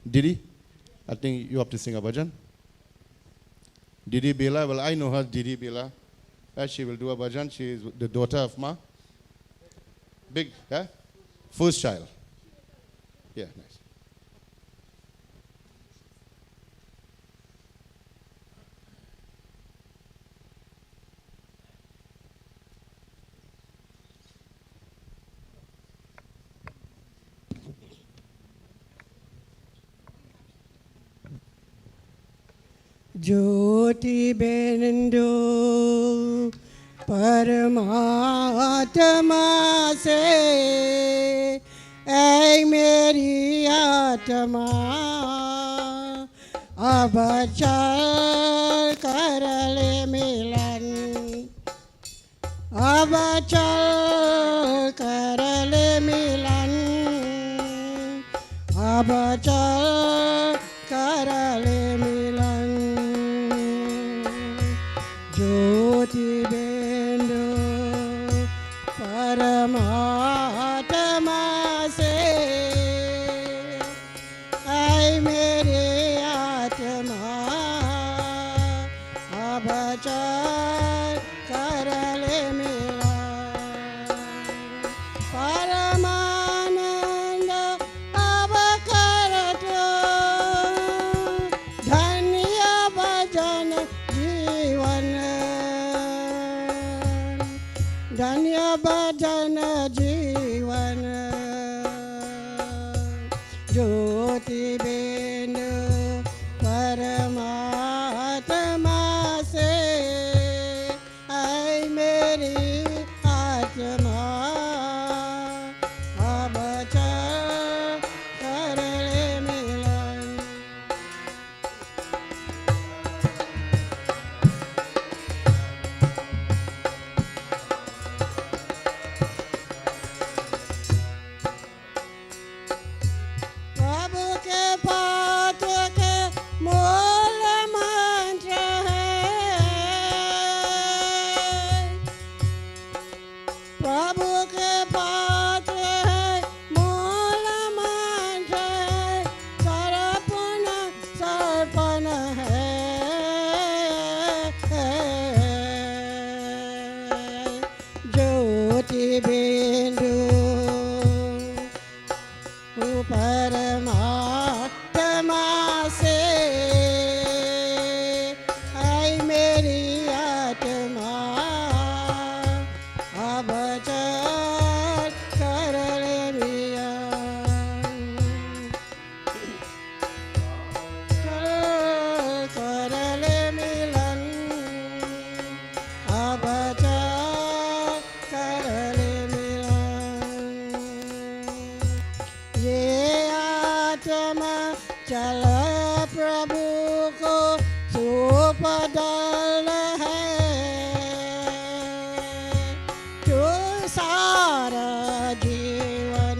Didi? I think you have to sing a bhajan. Didi Bela, well, I know her, Didi Bela. She will do a bhajan. She is the daughter of Ma. Big, yeah? First child. Yeah, nice. ज्योति बिंदु परमात्मा से ऐ मेरी आत्मा अब चल कर ले मिलन अब चल कर ले मिलन अब चल कर ले मिलन ज्योति बिंदु परमात्मा से ऐ मेरे आत्मा अब चल कर ले मिलन परमानंद अब कर तो धन्य भजन जीवन धन्य भजन जीवन ज्योति बिंदु परमात्मा से ऐ मेरी आत्मा अब चल कर ले मिलन प्रभु के पास चल प्रभु को सुपदल है तू सारा जीवन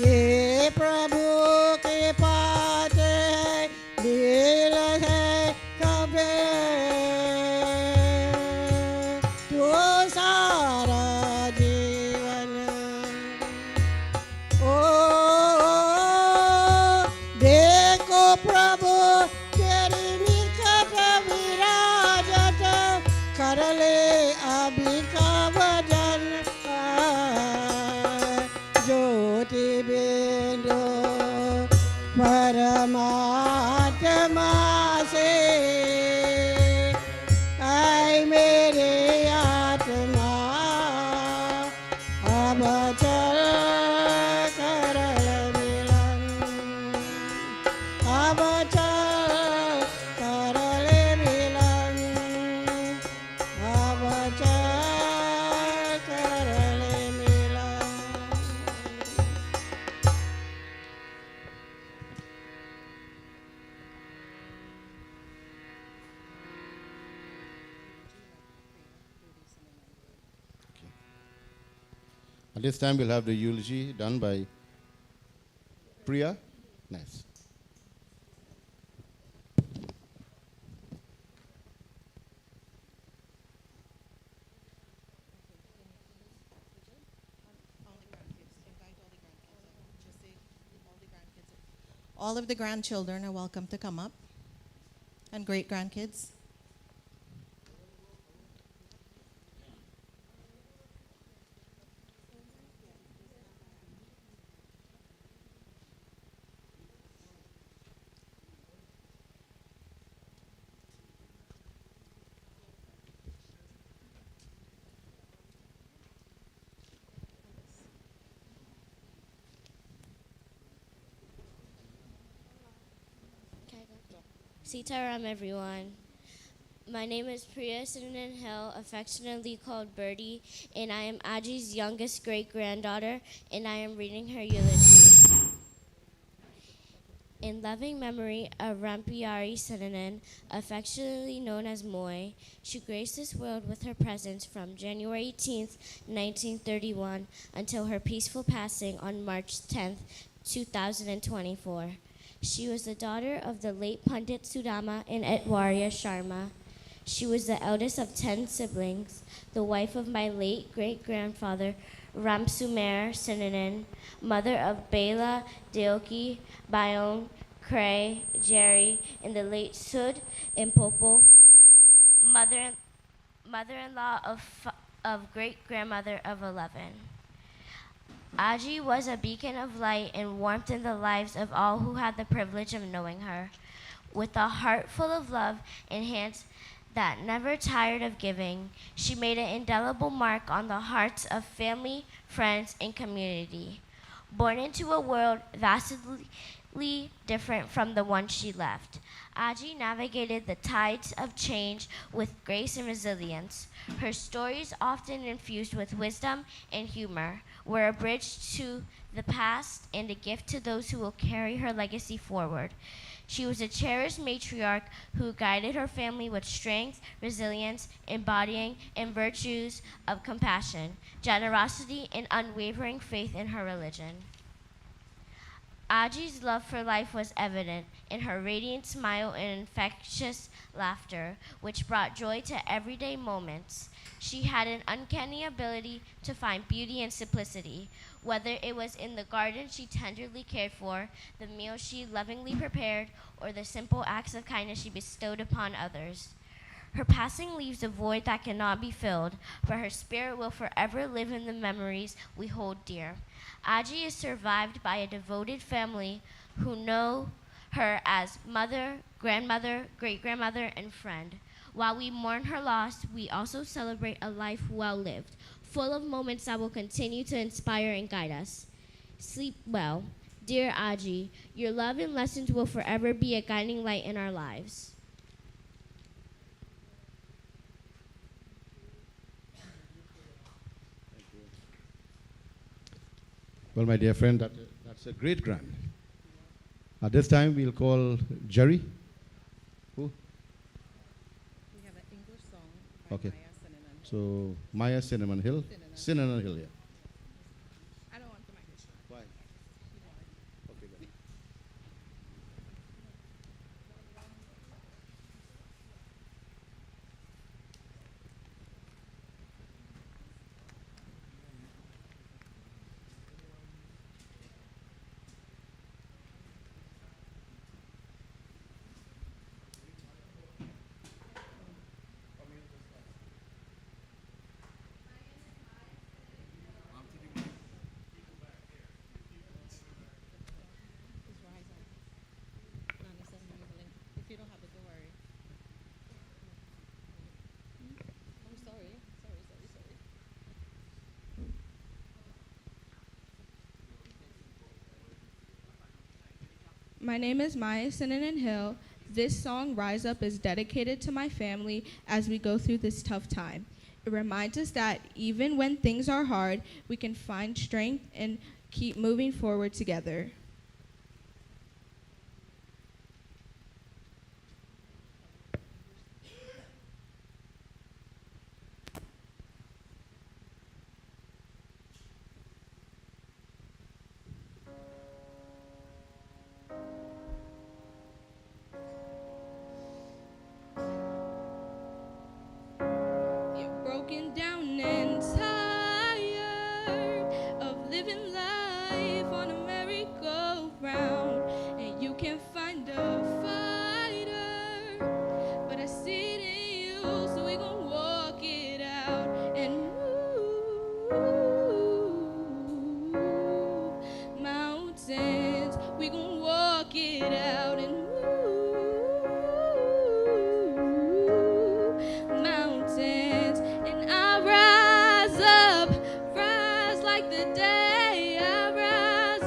ये प्रभु के पास है दिल है कभी तो सारा जीवन ओ देखो प्रभु तेरी निकट विराजत कर ले अभी का भजन ज्योति बिंदु परमात्मा से आए मेरे आत्मा अब चल कर मिलन अब चल कर मिलन अब चल कर मिलन At this time, we'll have the eulogy done by Priya. Nice. All of the grandchildren are welcome to come up, and great-grandkids. Sitaram, everyone. My name is Priya Sinanan Hill, affectionately called Birdie, and I am Aji's youngest great-granddaughter, and I am reading her eulogy. In loving memory of Rampairi Sinanan, affectionately known as Moy, she graced this world with her presence from January 18th, 1931, until her peaceful passing on March 10th, 2024. She was the daughter of the late Pundit Sudama and Etwarya Sharma. She was the eldest of 10 siblings, the wife of my late great-grandfather Ramsumer Sinanan, mother of Bela, Deoki, Bayon, Cray, Jerry, and the late Sud and Popo, mother-in-law of great-grandmother of 11. Aji was a beacon of light and warmth in the lives of all who had the privilege of knowing her. With a heart full of love and hands that never tired of giving, she made an indelible mark on the hearts of family, friends, and community. Born into a world vastly different from the one she left, Aji navigated the tides of change with grace and resilience. Her stories, often infused with wisdom and humor, were a bridge to the past and a gift to those who will carry her legacy forward. She was a cherished matriarch who guided her family with strength, resilience, embodying and virtues of compassion, generosity, and unwavering faith in her religion. Aji's love for life was evident in her radiant smile and infectious laughter, which brought joy to everyday moments. She had an uncanny ability to find beauty in simplicity, whether it was in the garden she tenderly cared for, the meals she lovingly prepared, or the simple acts of kindness she bestowed upon others. Her passing leaves a void that cannot be filled, but her spirit will forever live in the memories we hold dear. Aji is survived by a devoted family who know her as mother, grandmother, great-grandmother, and friend. While we mourn her loss, we also celebrate a life well lived, full of moments that will continue to inspire and guide us. Sleep well. Dear Aji, your love and lessons will forever be a guiding light in our lives. Well, my dear friend, that's a great grand. At this time, we'll call Jerry. Who? We have an English song by Okay. Maya Sinanan. So, Maya Cinnamon Hill. Cinnamon Hill, yeah. I don't want the microphone. Why? Okay, good. Just rise up. Nana send me the link. If you don't have it, don't worry. I'm sorry. Sorry. My name is Maya Sinanan Hill. This song, Rise Up, is dedicated to my family as we go through this tough time. It reminds us that even when things are hard, we can find strength and keep moving forward together. You're broken down and tired of living life on a merry-go-round, and you can't find a fighter, but I see it in you, so we gon' walk it out and move mountains. We gon' walk it out and move mountains. And I rise like the day. I rise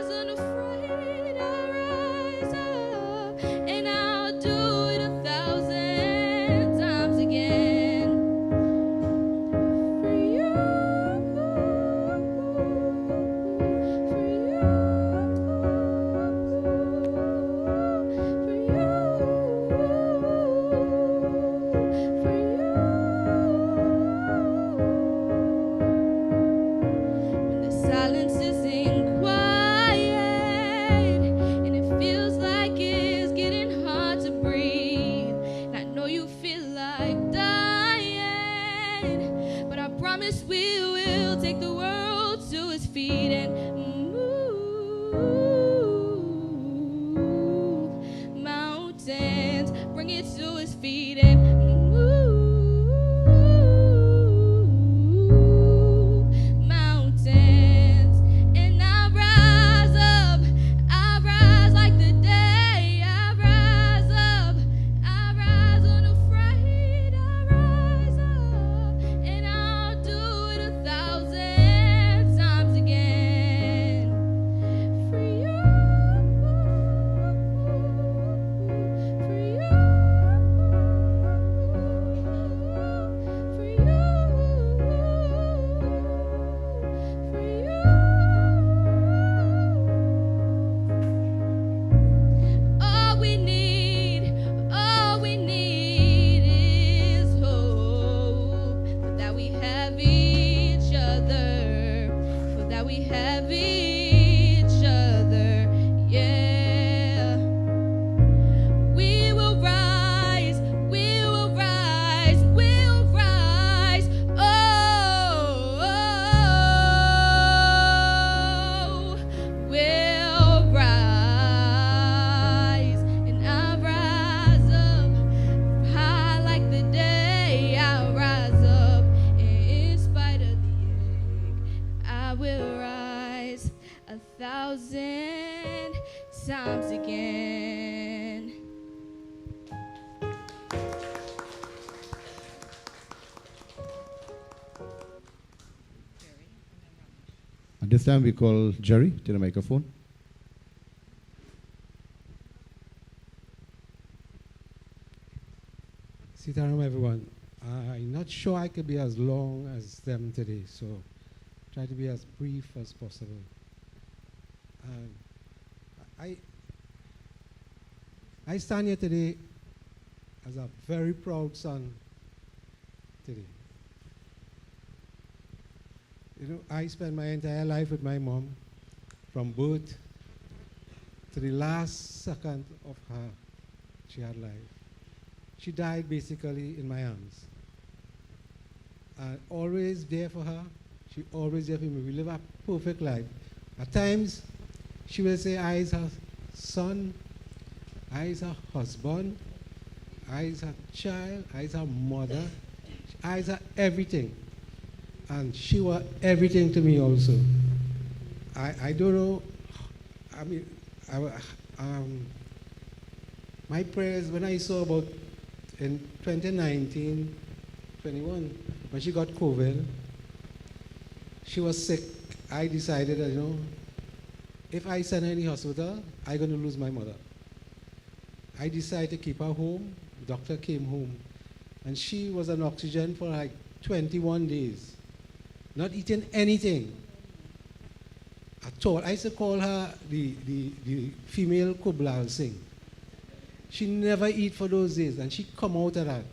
unafraid. I rise up, and I'll do it 1,000 times again. For you, when the silence isn't quiet and it feels like it's getting hard to breathe, and I know you feel like dying, but I promise we will take the world to its feet and move mountains. Bring it to its feet and move mountains. And I rise like the day. I rise unafraid. I rise up, and I'll do it 1,000 times again. For you, for you, for you, for you. All we need is hope. For that we have each other. For that we have each other. Yeah. We will rise, we'll rise, we'll rise. Oh, we'll rise. And I rise up high like the day. I rise up in spite of the ache. I will rise 1,000 times again. At this time, we call Jerry to the microphone. Sitaram, everyone. I'm not sure I could be as long as them today, so try to be as brief as possible. And I stand here today as a very proud son today. You know, I spent my entire life with my mom from birth to the last second of her she had life. She died basically in my arms. Always there for her. She always there for me. We live a perfect life. At times, she will say, I is her son, I is her husband, I is her child, I is her mother, I is her everything. And she was everything to me also. I don't know, I mean, my prayers, when I saw about in 2019, 21, when she got COVID, she was sick. I decided that, you know, if I send her in the hospital, I'm going to lose my mother. I decided to keep her home. The doctor came home. And she was on oxygen for like 21 days, not eating anything at all. I used to call her the female Kublal Singh. She never eat for those days, and she come out of that.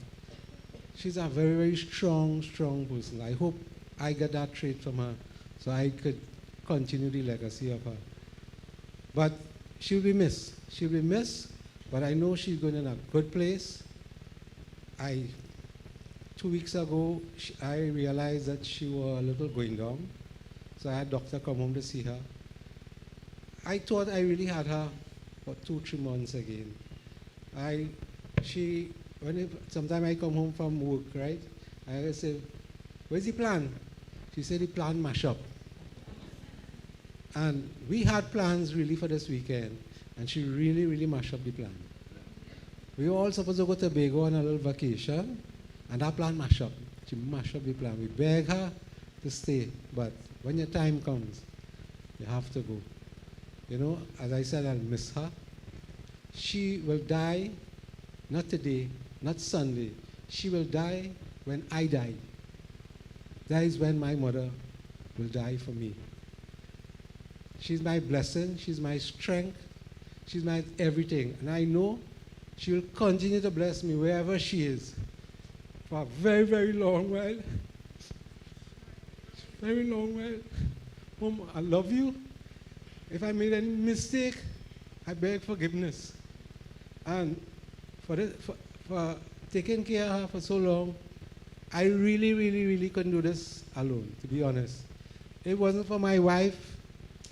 She's a very, very strong, strong person. I hope I got that trait from her so I could continue the legacy of her. But she'll be missed. She'll be missed, but I know she's going in a good place. 2 weeks ago, I realized that she was a little going down, so I had a doctor come home to see her. I thought I really had her for 2-3 months again. Sometimes I come home from work, right? I say, where's the plan? She said the plan mash up. And we had plans really for this weekend, and she really, really mashed up the plan. We were all supposed to go to Tobago on a little vacation, and that plan mashed up. She mashed up the plan. We beg her to stay, but when your time comes, you have to go. You know, as I said, I'll miss her. She will die, not today, not Sunday. She will die when I die. That is when my mother will die for me. She's my blessing, she's my strength, she's my everything. And I know she will continue to bless me wherever she is for a very, very long while. Very long while. Mom, I love you. If I made any mistake, I beg forgiveness. And for taking care of her for so long, I really, really, really couldn't do this alone, to be honest. It wasn't for my wife,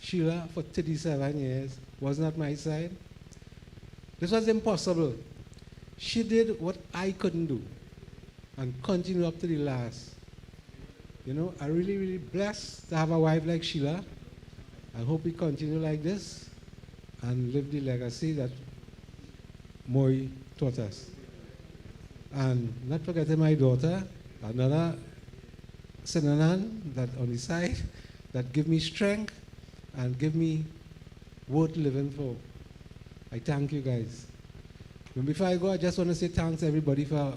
Sheila, for 37 years, was not my side. This was impossible. She did what I couldn't do and continued up to the last. You know, I'm really, really blessed to have a wife like Sheila. I hope we continue like this and live the legacy that Moi taught us. And not forgetting my daughter, another Sinanan that on the side, that give me strength and give me worth living for. I thank you guys. And before I go, I just want to say thanks everybody for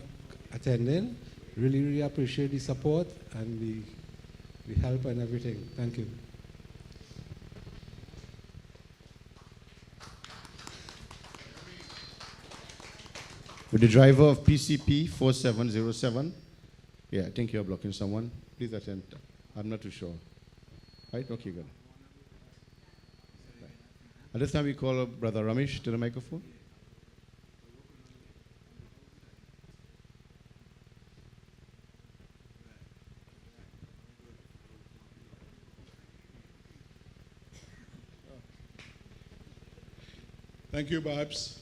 attending. Really, really appreciate the support and the help and everything. Thank you. With the driver of PCP 4707. Yeah, I think you're blocking someone. Please attend. I'm not too sure. Right? Okay, good. Right. At this time, we call up Brother Ramesh to the microphone. Thank you, Babs.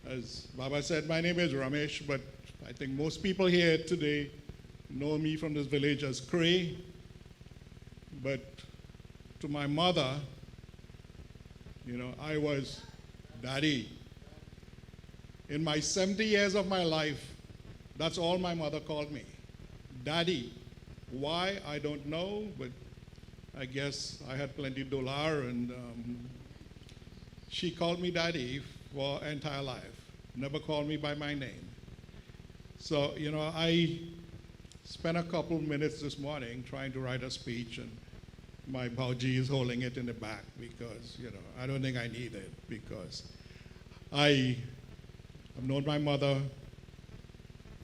As Baba said, my name is Ramesh, but I think most people here today know me from this village as Cray. But to my mother, you know, I was Daddy. In my 70 years of my life, that's all my mother called me, Daddy. Why, I don't know, but I guess I had plenty of dollar, and she called me Daddy for entire life. Never called me by my name. So, you know, I spent a couple minutes this morning trying to write a speech, and my bhauji is holding it in the back because, I don't think I need it because I have known my mother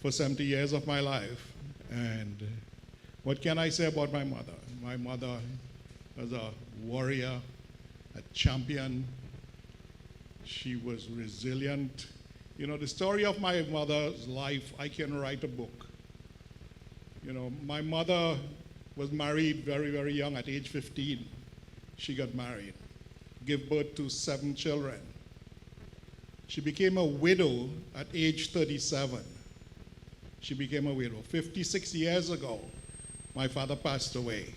for 70 years of my life. And what can I say about my mother? My mother was a warrior, a champion. She was resilient. The story of my mother's life, I can write a book. My mother was married very, very young, at age 15. She got married, gave birth to 7 children. She became a widow at age 37. She became a widow. 56 years ago, my father passed away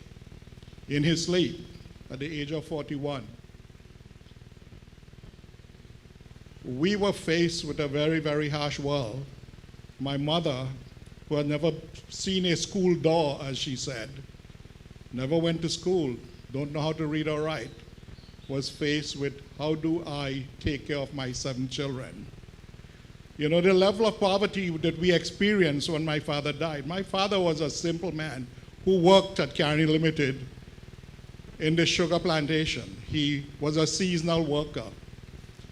in his sleep at the age of 41. We were faced with a very, very harsh world. My mother, who had never seen a school door, as she said, never went to school, don't know how to read or write, was faced with, how do I take care of my 7 children? The level of poverty that we experienced when my father died. My father was a simple man who worked at Carney Limited in the sugar plantation. He was a seasonal worker.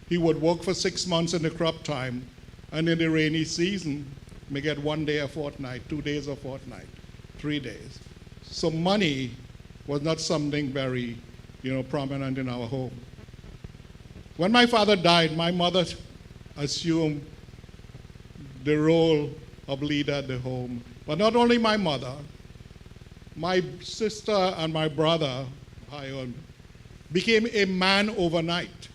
He would work for 6 months in the crop time, and in the rainy season, may get 1 day a fortnight, 2 days a fortnight, 3 days. So money was not something very, prominent in our home. When my father died, my mother assumed the role of leader at the home. But not only my mother, my sister and my brother, Hayon, became a man overnight,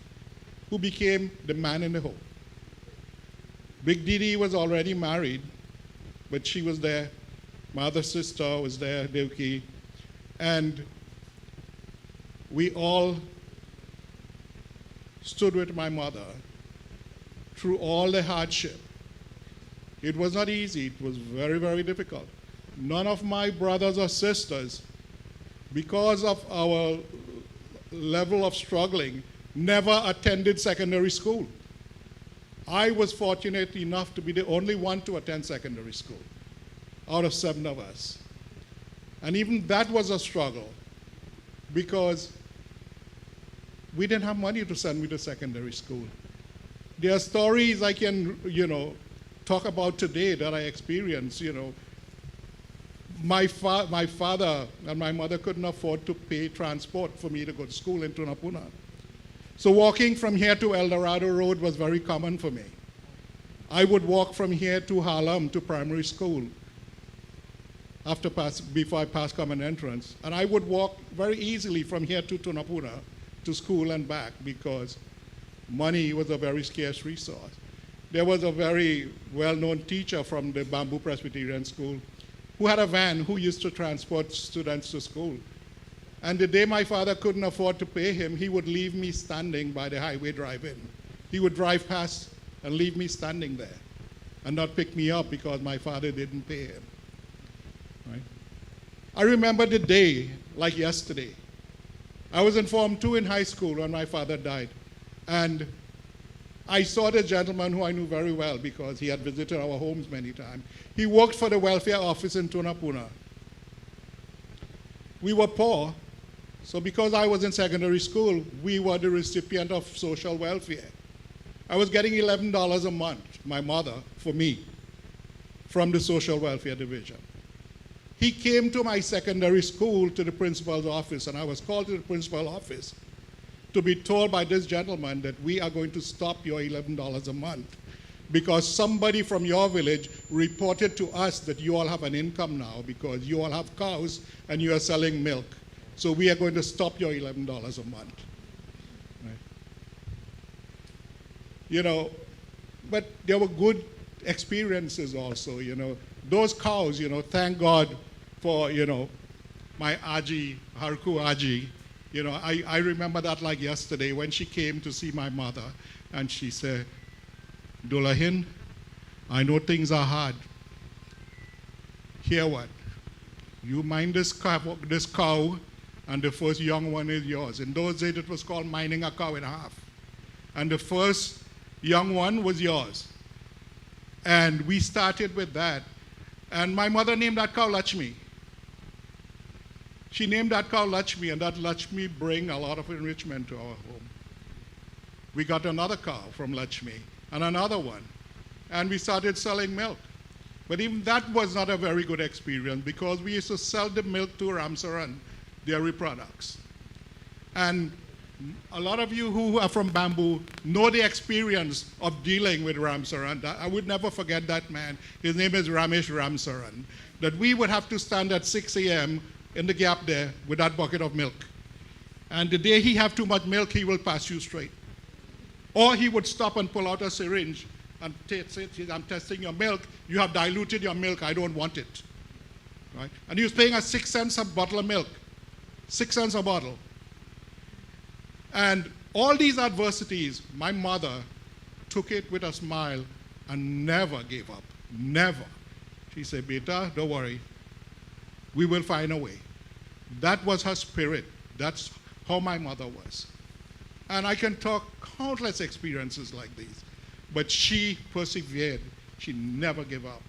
who became the man in the home. Big Didi was already married, but she was there. My other sister was there, Devki. And we all stood with my mother through all the hardship. It was not easy, it was very, very difficult. None of my brothers or sisters, because of our level of struggling, never attended secondary school. I was fortunate enough to be the only one to attend secondary school out of 7 of us. And even that was a struggle because we didn't have money to send me to secondary school. There are stories I can, talk about today that I experienced, My father and my mother couldn't afford to pay transport for me to go to school in Tunapuna. So walking from here to El Dorado Road was very common for me. I would walk from here to Harlem to primary school before I passed common entrance. And I would walk very easily from here to Tunapuna to school and back because money was a very scarce resource. There was a very well-known teacher from the Bamboo Presbyterian School who had a van who used to transport students to school. And the day my father couldn't afford to pay him, he would leave me standing by the highway drive-in. He would drive past and leave me standing there and not pick me up because my father didn't pay him. Right? I remember the day like yesterday. I was in Form 2 in high school when my father died. And I saw the gentleman who I knew very well because he had visited our homes many times. He worked for the welfare office in Tunapuna. We were poor, so because I was in secondary school, we were the recipient of social welfare. I was getting $11 a month, my mother, for me, from the social welfare division. He came to my secondary school to the principal's office, and I was called to the principal's office to be told by this gentleman that we are going to stop your $11 a month because somebody from your village reported to us that you all have an income now because you all have cows and you are selling milk. So we are going to stop your $11 a month. Right? But there were good experiences also, Those cows, thank God for, my Aji, Harku Aji. I remember that like yesterday when she came to see my mother and she said, Dolahin, I know things are hard. Hear what? You mind this cow and the first young one is yours. In those days it was called mining a cow in half. And the first young one was yours. And we started with that. And my mother named that cow Lakshmi. She named that cow Lakshmi, and that Lakshmi bring a lot of enrichment to our home. We got another cow from Lakshmi, and another one. And we started selling milk. But even that was not a very good experience because we used to sell the milk to Ramsaran dairy products. And a lot of you who are from Bamboo know the experience of dealing with Ramsaran. I would never forget that man. His name is Ramesh Ramsaran. That we would have to stand at 6 a.m. in the gap there with that bucket of milk. And the day he have too much milk, he will pass you straight. Or he would stop and pull out a syringe and say, I'm testing your milk. You have diluted your milk. I don't want it. Right? And he was paying us 6 cents a bottle of milk. 6 cents a bottle. And all these adversities, my mother took it with a smile and never gave up. Never. She said, Beta, don't worry. We will find a way. That was her spirit. That's how my mother was. And I can talk countless experiences like these. But she persevered. She never gave up.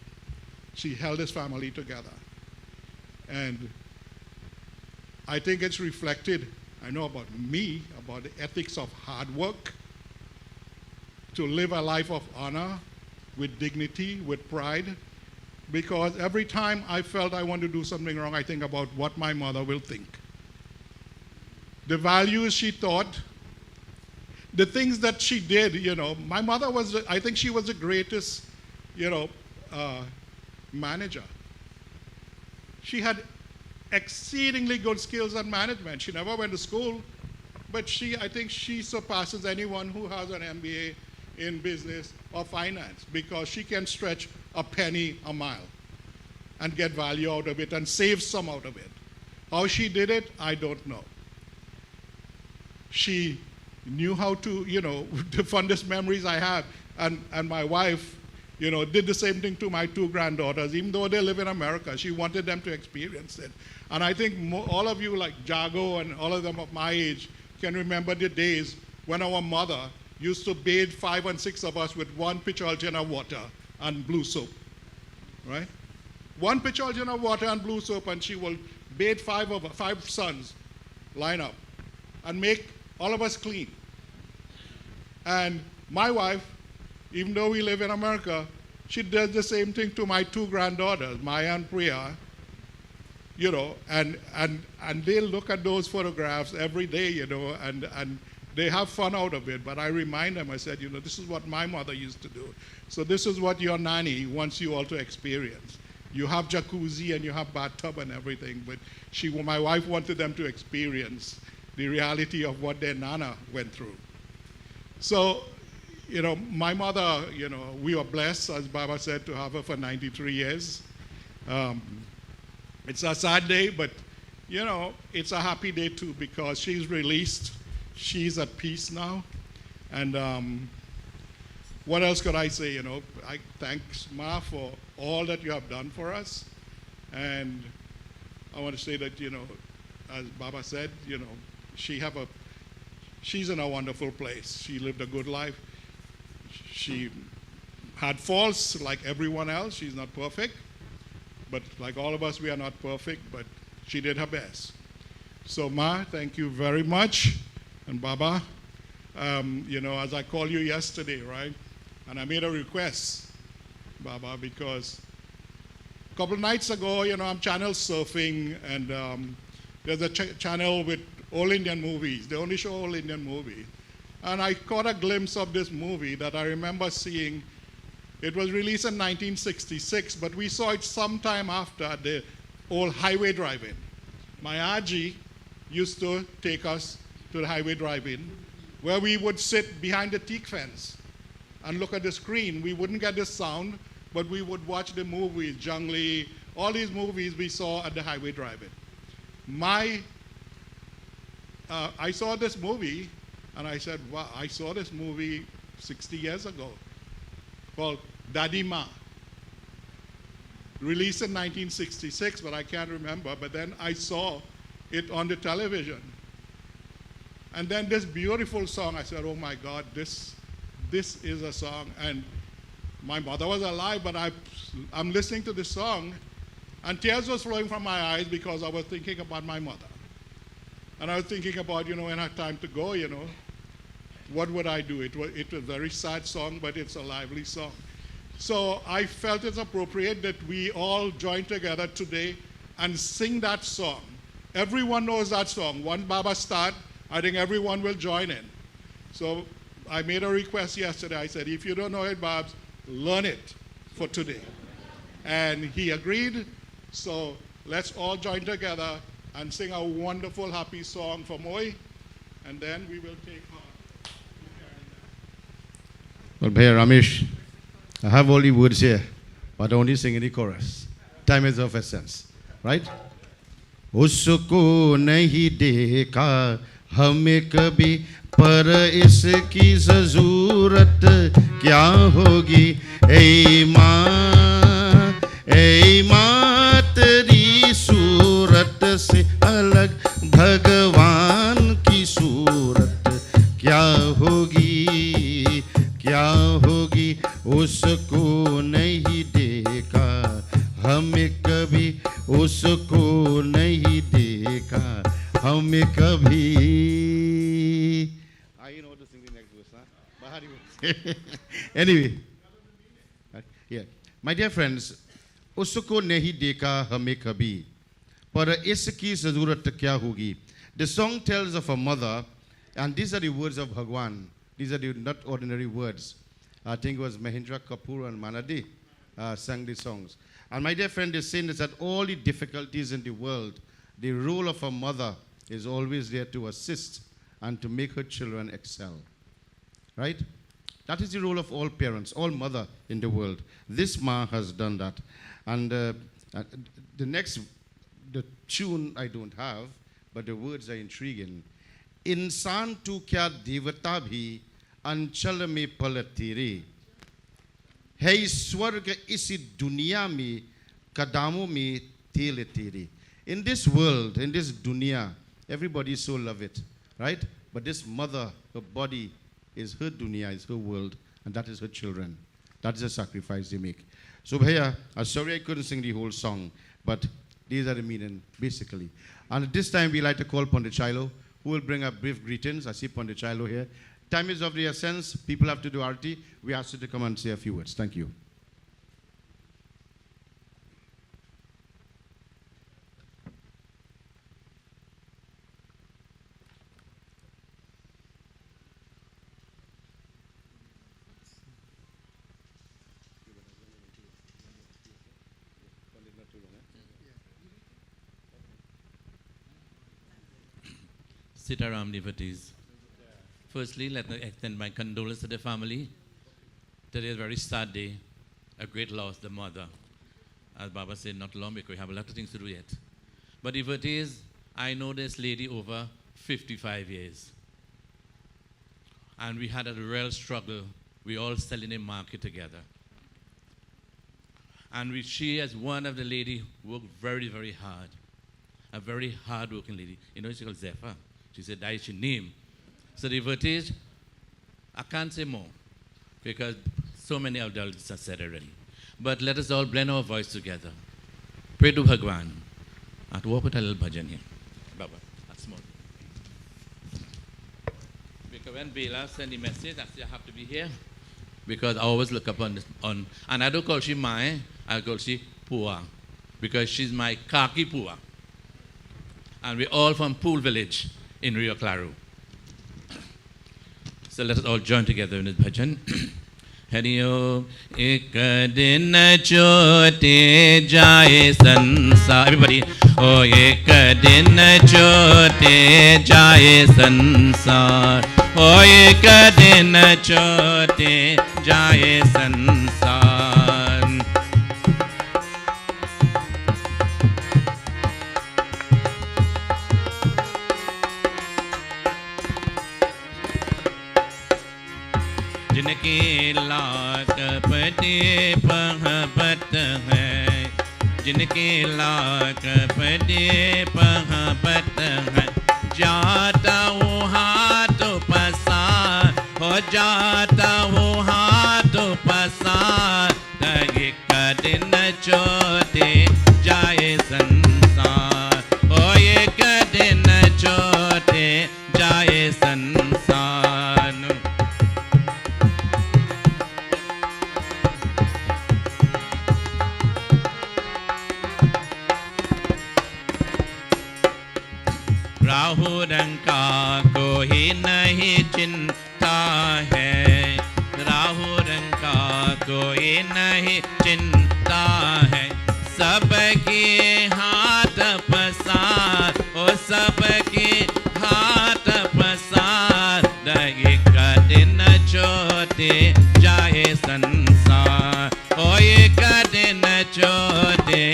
She held this family together. And I think it's reflected, I know about me, about the ethics of hard work, to live a life of honor, with dignity, with pride, because every time I felt I want to do something wrong, I think about what my mother will think. The values she taught, the things that she did, you know, my mother was, I think she was the greatest, you know, manager. She had exceedingly good skills at management. She never went to school, but I think she surpasses anyone who has an MBA in business or finance because she can stretch a penny a mile and get value out of it and save some out of it. How she did it, I don't know. She knew how to, you know, the fondest memories I have, and my wife, you know, did the same thing to my 2 granddaughters. Even though they live in America, she wanted them to experience it. And I think all of you, like Jago and all of them of my age, can remember the days when our mother used to bathe 5 and 6 of us with 1 pitcher of water and blue soap, right? 1 pitcher of water and blue soap, and she will bathe 5 sons, line up, and make all of us clean. And my wife, even though we live in America, she does the same thing to my 2 granddaughters, Maya and Priya, you know, and they look at those photographs every day, you know, and they have fun out of it. But I remind them, I said, you know, this is what my mother used to do. So this is what your nanny wants you all to experience. You have jacuzzi and you have bathtub and everything, but my wife wanted them to experience the reality of what their nana went through. So, you know, my mother, you know, we were blessed, as Baba said, to have her for 93 years. It's a sad day, but, you know, it's a happy day too because she's released. She's at peace now. And what else could I say? You know, I thanks Ma for all that you have done for us. And I want to say that, you know, as Baba said, you know, she's in a wonderful place. She lived a good life. She had faults like everyone else. She's not perfect. But like all of us, we are not perfect, but she did her best. So Ma, thank you very much. And Baba, you know, as I called you yesterday, right? And I made a request, Baba, because a couple of nights ago, you know, I'm channel surfing, and there's a channel with all Indian movies. They only show all Indian movies. And I caught a glimpse of this movie that I remember seeing. It was released in 1966, but we saw it sometime after the old highway drive-in. My Aji used to take us to the highway drive-in, where we would sit behind the teak fence and look at the screen. We wouldn't get the sound, but we would watch the movies, Jungli, all these movies we saw at the highway drive-in. I saw this movie, and I said, wow, I saw this movie 60 years ago, called Daddy Ma. Released in 1966, but I can't remember. But then I saw it on the television. And then this beautiful song, I said, oh my God, this is a song. And my mother was alive, but I'm listening to this song, and tears was flowing from my eyes because I was thinking about my mother. And I was thinking about, in her time to go, what would I do? It was a very sad song, but it's a lively song. So I felt it's appropriate that we all join together today and sing that song. Everyone knows that song. Once Baba start, I think everyone will join in. So I made a request yesterday. I said, if you don't know it, Babs, learn it for today. And he agreed. So let's all join together and sing a wonderful, happy song for Moi. And then we will take her. Well, Bhaiya Ramesh, I have all the words here, but only sing in the chorus. Time is of essence, right? उसको नहीं देखा हमें कभी पर इसकी ज़रूरत क्या होगी ऐ माँ तेरी सूरत से अलग भगवान की सूरत क्या होगी उसको नहीं देखा हमें कभी उसको नहीं देखा हमें कभी I know to sing the next verse, huh? Bahari verse. Anyway, yeah, my dear friends, उसको नहीं देखा हमें कभी पर इसकी ज़रूरत क्या होगी. The song tells of a mother, and these are the words of Bhagwan. These are the not ordinary words. I think it was Mahendra Kapoor and Manadi sang these songs. And my dear friend is saying that all the difficulties in the world, the role of a mother is always there to assist and to make her children excel. Right? That is the role of all parents, all mother in the world. This ma has done that. And the tune I don't have, but the words are intriguing. इंसान तू क्या देवता भी अंचल में पलती रे है स्वर्ग इसी दुनिया में कदमों में तेल तेरे. In this world, in this dunya, everybody so love it, right? But this mother, her body is her dunya, is her world, and that is her children. That is the sacrifice they make. So Bhaiya, I'm sorry I couldn't sing the whole song, but these are the meaning, basically. And at this time, we like to call Pundit Chilo, who will bring up brief greetings. I see Pundit Chilo here. Time is of the essence. People have to do arti. We ask you to come and say a few words. Thank you. Sitaram devotees. Firstly, let me extend my condolence to the family. Today is a very sad day, a great loss, the mother. As Baba said, not long because we have a lot of things to do yet. But devotees, I know this lady over 55 years. And we had a real struggle. We all selling a market together. And she, as one of the lady, worked very, very hard. A very hard-working lady. You know, she's called Jaffar. She said, that is her name. So devotees, I can't say more because so many adults have said already. But let us all blend our voice together. Pray to Bhagwan. At walk with a little bhajan here. Baba, that's small. Because when Bela sent the message, I said I have to be here. Because I always look up on and I don't call she Mai, I call she Pua. Because she's my Kaki Pua. And we're all from Pool Village in Rio Claro. So let us all join together in this bhajan. Hariyo ek din chote jaye sansar. Everybody. Oh, ek din chote jaye sansar. Oh, ek din chote jaye sansar. जिनकी लाख पटे पहपत है जिनकी लाख पटे पहपत है जाता हूँ हाथ पसार हो जाता हूँ हाथ पसार राहु रंग का कोई नहीं चिंता है, राहु रंग का कोई नहीं चिंता है, सबके हाथ पसार, ओ सबके हाथ पसार, एक दिन छोटे जाए संसार, ओ एक दिन छोटे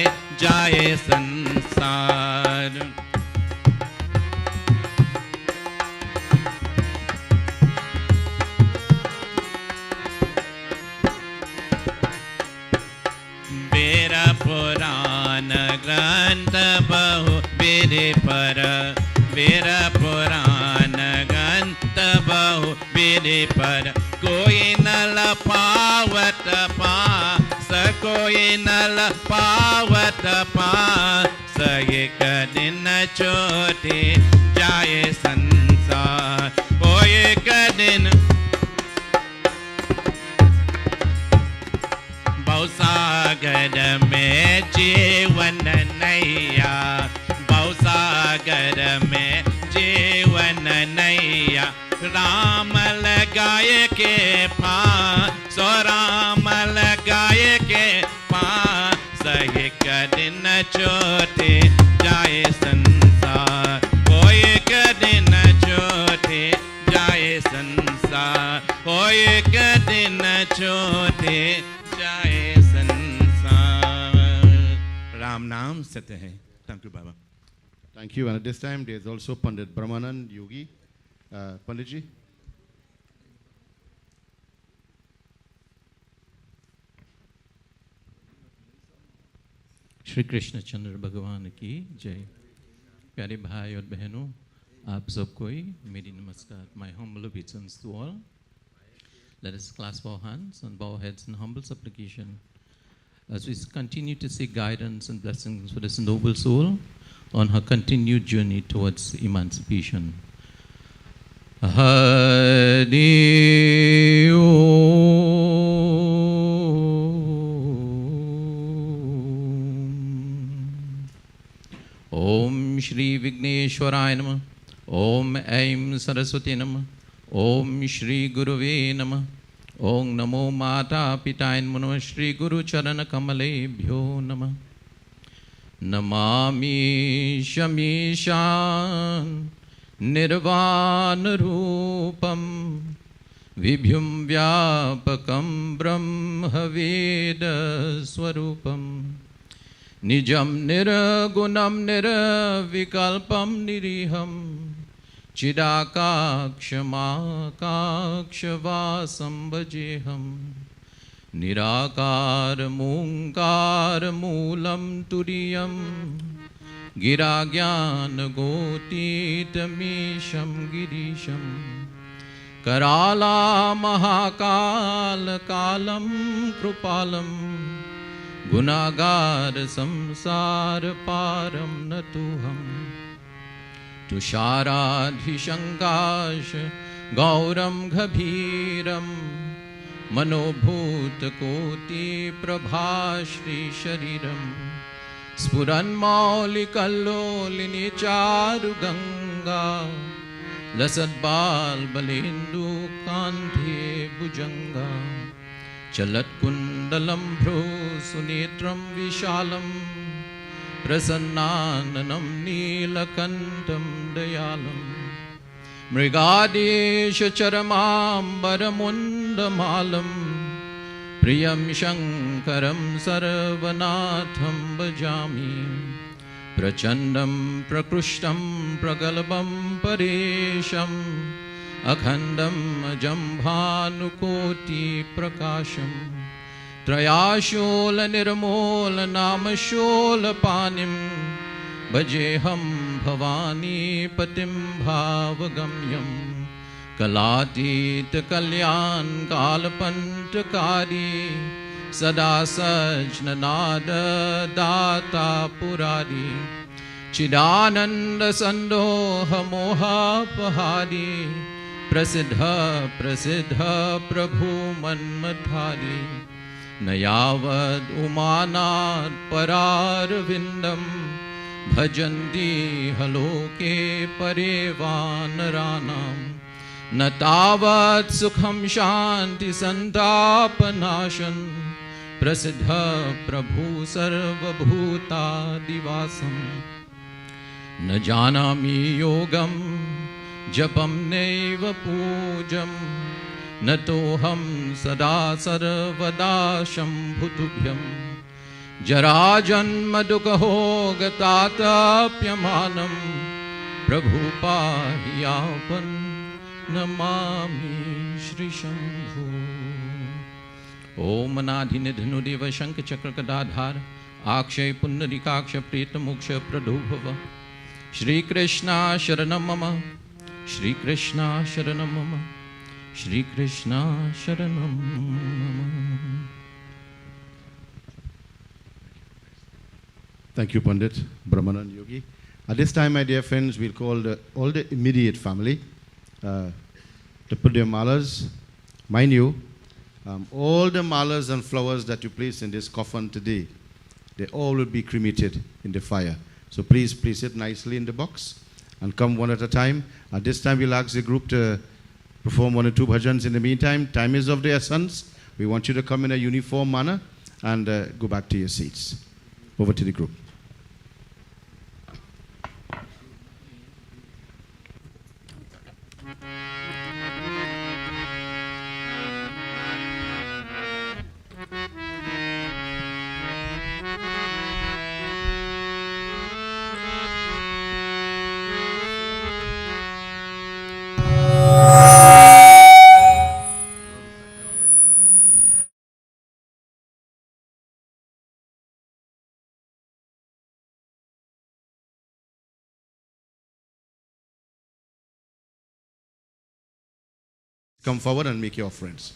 जाए संसार। मेरा पुराण ग्रंथ बहु विधि पर, मेरा पुराण ग्रंथ बहु विधि पर, कोई न लपावत पास, कोई न लपावत पास, एक दिन छोटे जाए संसार, ओ एक दिन बहुसागर में जीवन नैया, बहुसागर में जीवन नैया, राम लगाए के पास, सो राम लगाए के पास, एक दिन छोटे जाए संसार, ओ एक दिन छोटे जाए संसार, ओ एक दिन छोटे जाए संसार। राम नाम सत्य है। Thank you, Baba. Thank you. And at this time, there is also Pundit Brahmanand Yogi. Panditji. Shri Krishna चंद्र भगवान की जय। प्यारे भाई और बहनों, आप सबको मेरी नमस्कार। My humble obeisance to all. Let us clasp our hands and bow our heads in humble supplication as we continue to seek guidance and blessings for this noble soul on her continued journey towards emancipation. Hari Om Shri Vigneshwaraya Namah. Om Aim Saraswati Namah. Om Shri Guruve Namah. Om Namo Mata Pitaya Namah. Shri Guru Charana Kamalebhyo Namah. Namami Shamishan Nirvana Rupam Vibhyum Vyapakam Brahma Veda Swarupam Nijam Niragunam Niravikalpam Niriham Chidakakshamakakshvasam Vajeham Nirakar Munkar Moolam Turiyam Giragyan Gotitamisham Girisham Karala Mahakal Kalam Krupalam Gunagar Samsar Param Natuham Tusharadhishankash Gauram Ghabhiram Manobhut Koti Prabhashri Shariram Spuran Maulikallolini Charu Ganga Lasad Bal Balindu Kanthe Bhujanga Chalat Kundalam Bhru Sunetram Vishalam Prasannananam Neelakantam Dayalam Mrigadesha Charamambaramundamalam Priyam Shankaram Sarvanatham Bhajami Prachandam Prakrushtam Pragalabam Paresham Akhandam Jambhanukoti Prakasham Trayashola Nirmola Namashola Panim Bhajeham Bhavani Patim Bhavagamyam Kalatit Kalyan Kalpantakari Sada Sajnanada Data Purari Chidananda Sandoha Moha Pahari Prasiddha Prasiddha Prabhu Manmadhari Nayavad Umanat Pararvindam भजन्ति हलोके परे वानराणां न तावत् सुखं शान्ति सन्तापनाशन् प्रसिद्ध प्रभु सर्वभूतादिवासं न जानामि योगं जपं नैव पूजं न तोऽहं सदा सर्वदा शम्भुतुभ्यं जराजन्म दुःखो गतातप्यमानं प्रभु पाहि यापन नमामि श्री शंभु। ओम अनाधिनिधनुदेव शंख चक्र गदाधार अक्षय पुंडरीकाक्ष प्रेत मोक्ष प्रदो भव। श्री कृष्णा शरणं मम, श्री कृष्णा शरणं मम, श्री कृष्णा शरणं मम। Thank you, Pundit, Brahmanan Yogi. At this time, my dear friends, we'll call all the immediate family to put their malas. Mind you, all the malas and flowers that you place in this coffin today, they all will be cremated in the fire. So please place it nicely in the box and come one at a time. At this time, we'll ask the group to perform 1 or 2 bhajans. In the meantime, time is of the essence. We want you to come in a uniform manner and go back to your seats. Over to the group. Come forward and make your offerings.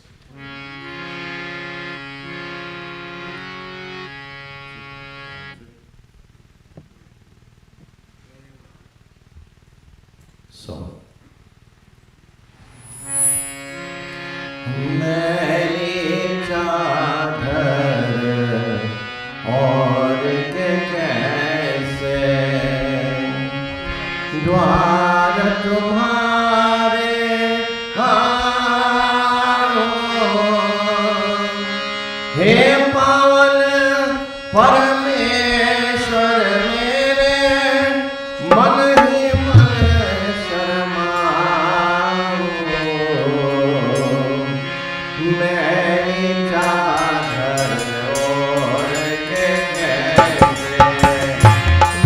So, मेरी चादर और के कैसे द्वार तुम्हारे हे पावन परमेश्वर मेरे मन ही मन शर्माओ। मेरी चादर ओढ़ के कैसे,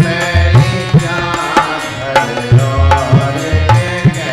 मेरी चादर ओढ़ के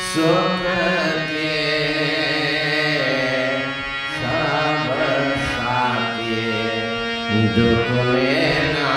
सुख के सब साथी दुख में ना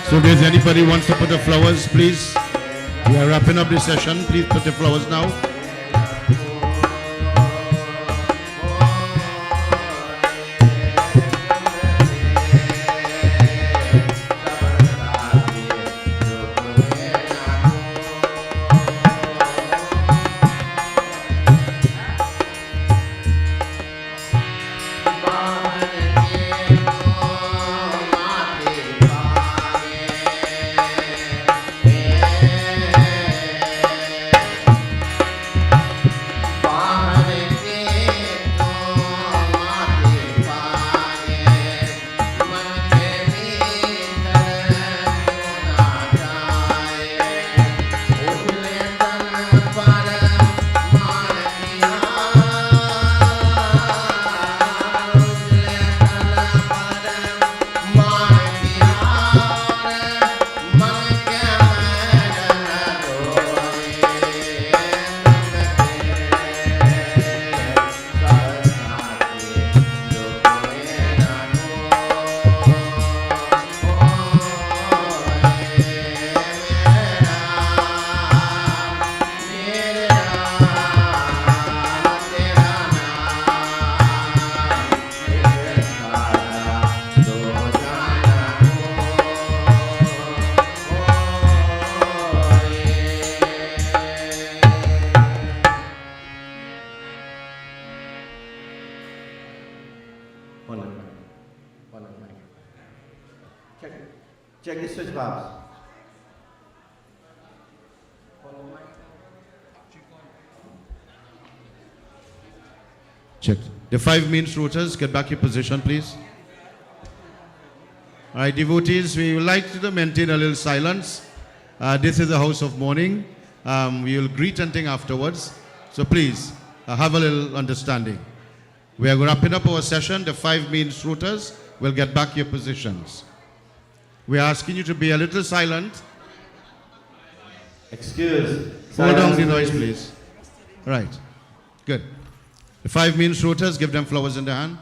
So if there's anybody who wants to put the flowers, please. We are wrapping up this session. Please put the flowers now. Check the switch box. Check. The 5 main routers, get back your position, please. All right, devotees, we would like to maintain a little silence. This is the house of mourning. We will greet and thing afterwards. So please, have a little understanding. We are wrapping up our session. The 5 main routers will get back your positions. We're asking you to be a little silent. Excuse. Hold down the Silence, noise, please. Right. Good. The 5 main shooters, give them flowers in the hand.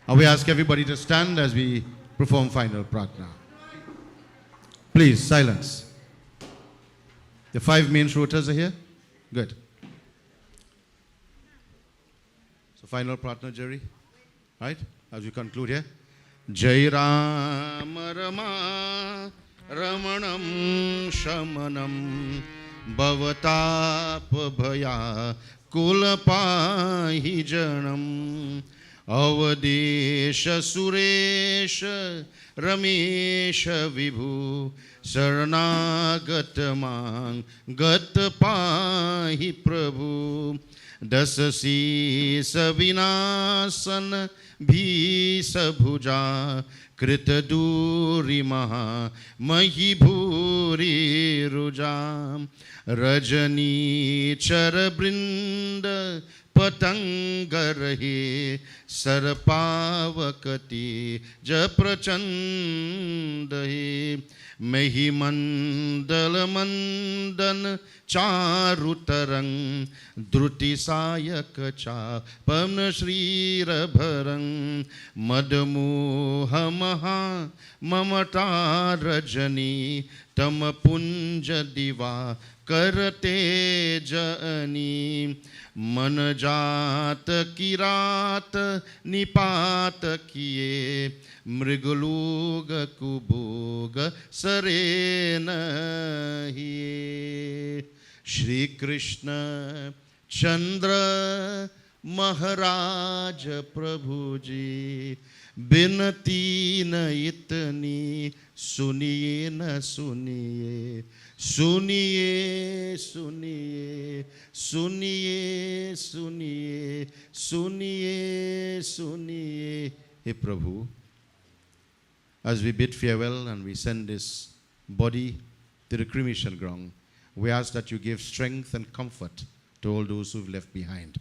And we ask everybody to stand as we perform final pratna. Please, silence. The 5 main shooters are here? Good. So final pratna, Jerry. Right? As we conclude here. Jai Ram Rama Ramanam Shamanam Bhavatap Bhaya Kulapahi Janam Avadesha Suresha Ramesha Vibhu Saranagatmang Gatpahi Prabhu Dasasi Savinasan Bhisa Bhuja Krita Duri Maha Mahibhuri Rujam Rajani Charabrinda Patanga Rahe Sarpavakati Japrachandahe Mahimandala Mandan Charutarang Druti Sayakacha Pamna Shri Rabharang Madamuha Maha Mamata Rajani Tamapunja Diva Karate Jani Manajat Kirat Nipat Kiye Mriguluga Kuboga Sarena Hiye Shri Krishna Chandra Maharaj Prabhuji Binati na itni suniye na suniye Suniye, suniye, suniye, suniye, suniye, suniye. Hey Prabhu, as we bid farewell and we send this body to the cremation ground, we ask that you give strength and comfort to all those who've left behind.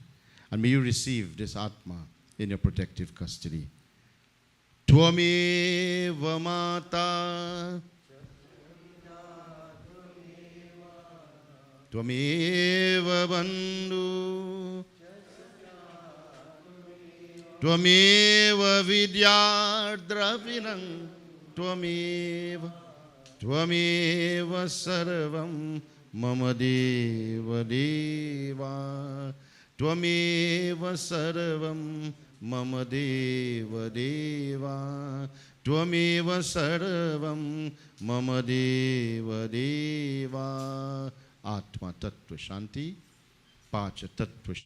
And may you receive this Atma in your protective custody. Tvameva Mata Tvameva Bandhu Tvameva Vidyadravinam Tvameva Sarvam Mama Deva Deva Tvameva Sarvam Mama Deva Deva Tvameva Sarvam Mama Deva Deva Atma Tattva Shanti Pacha Tattva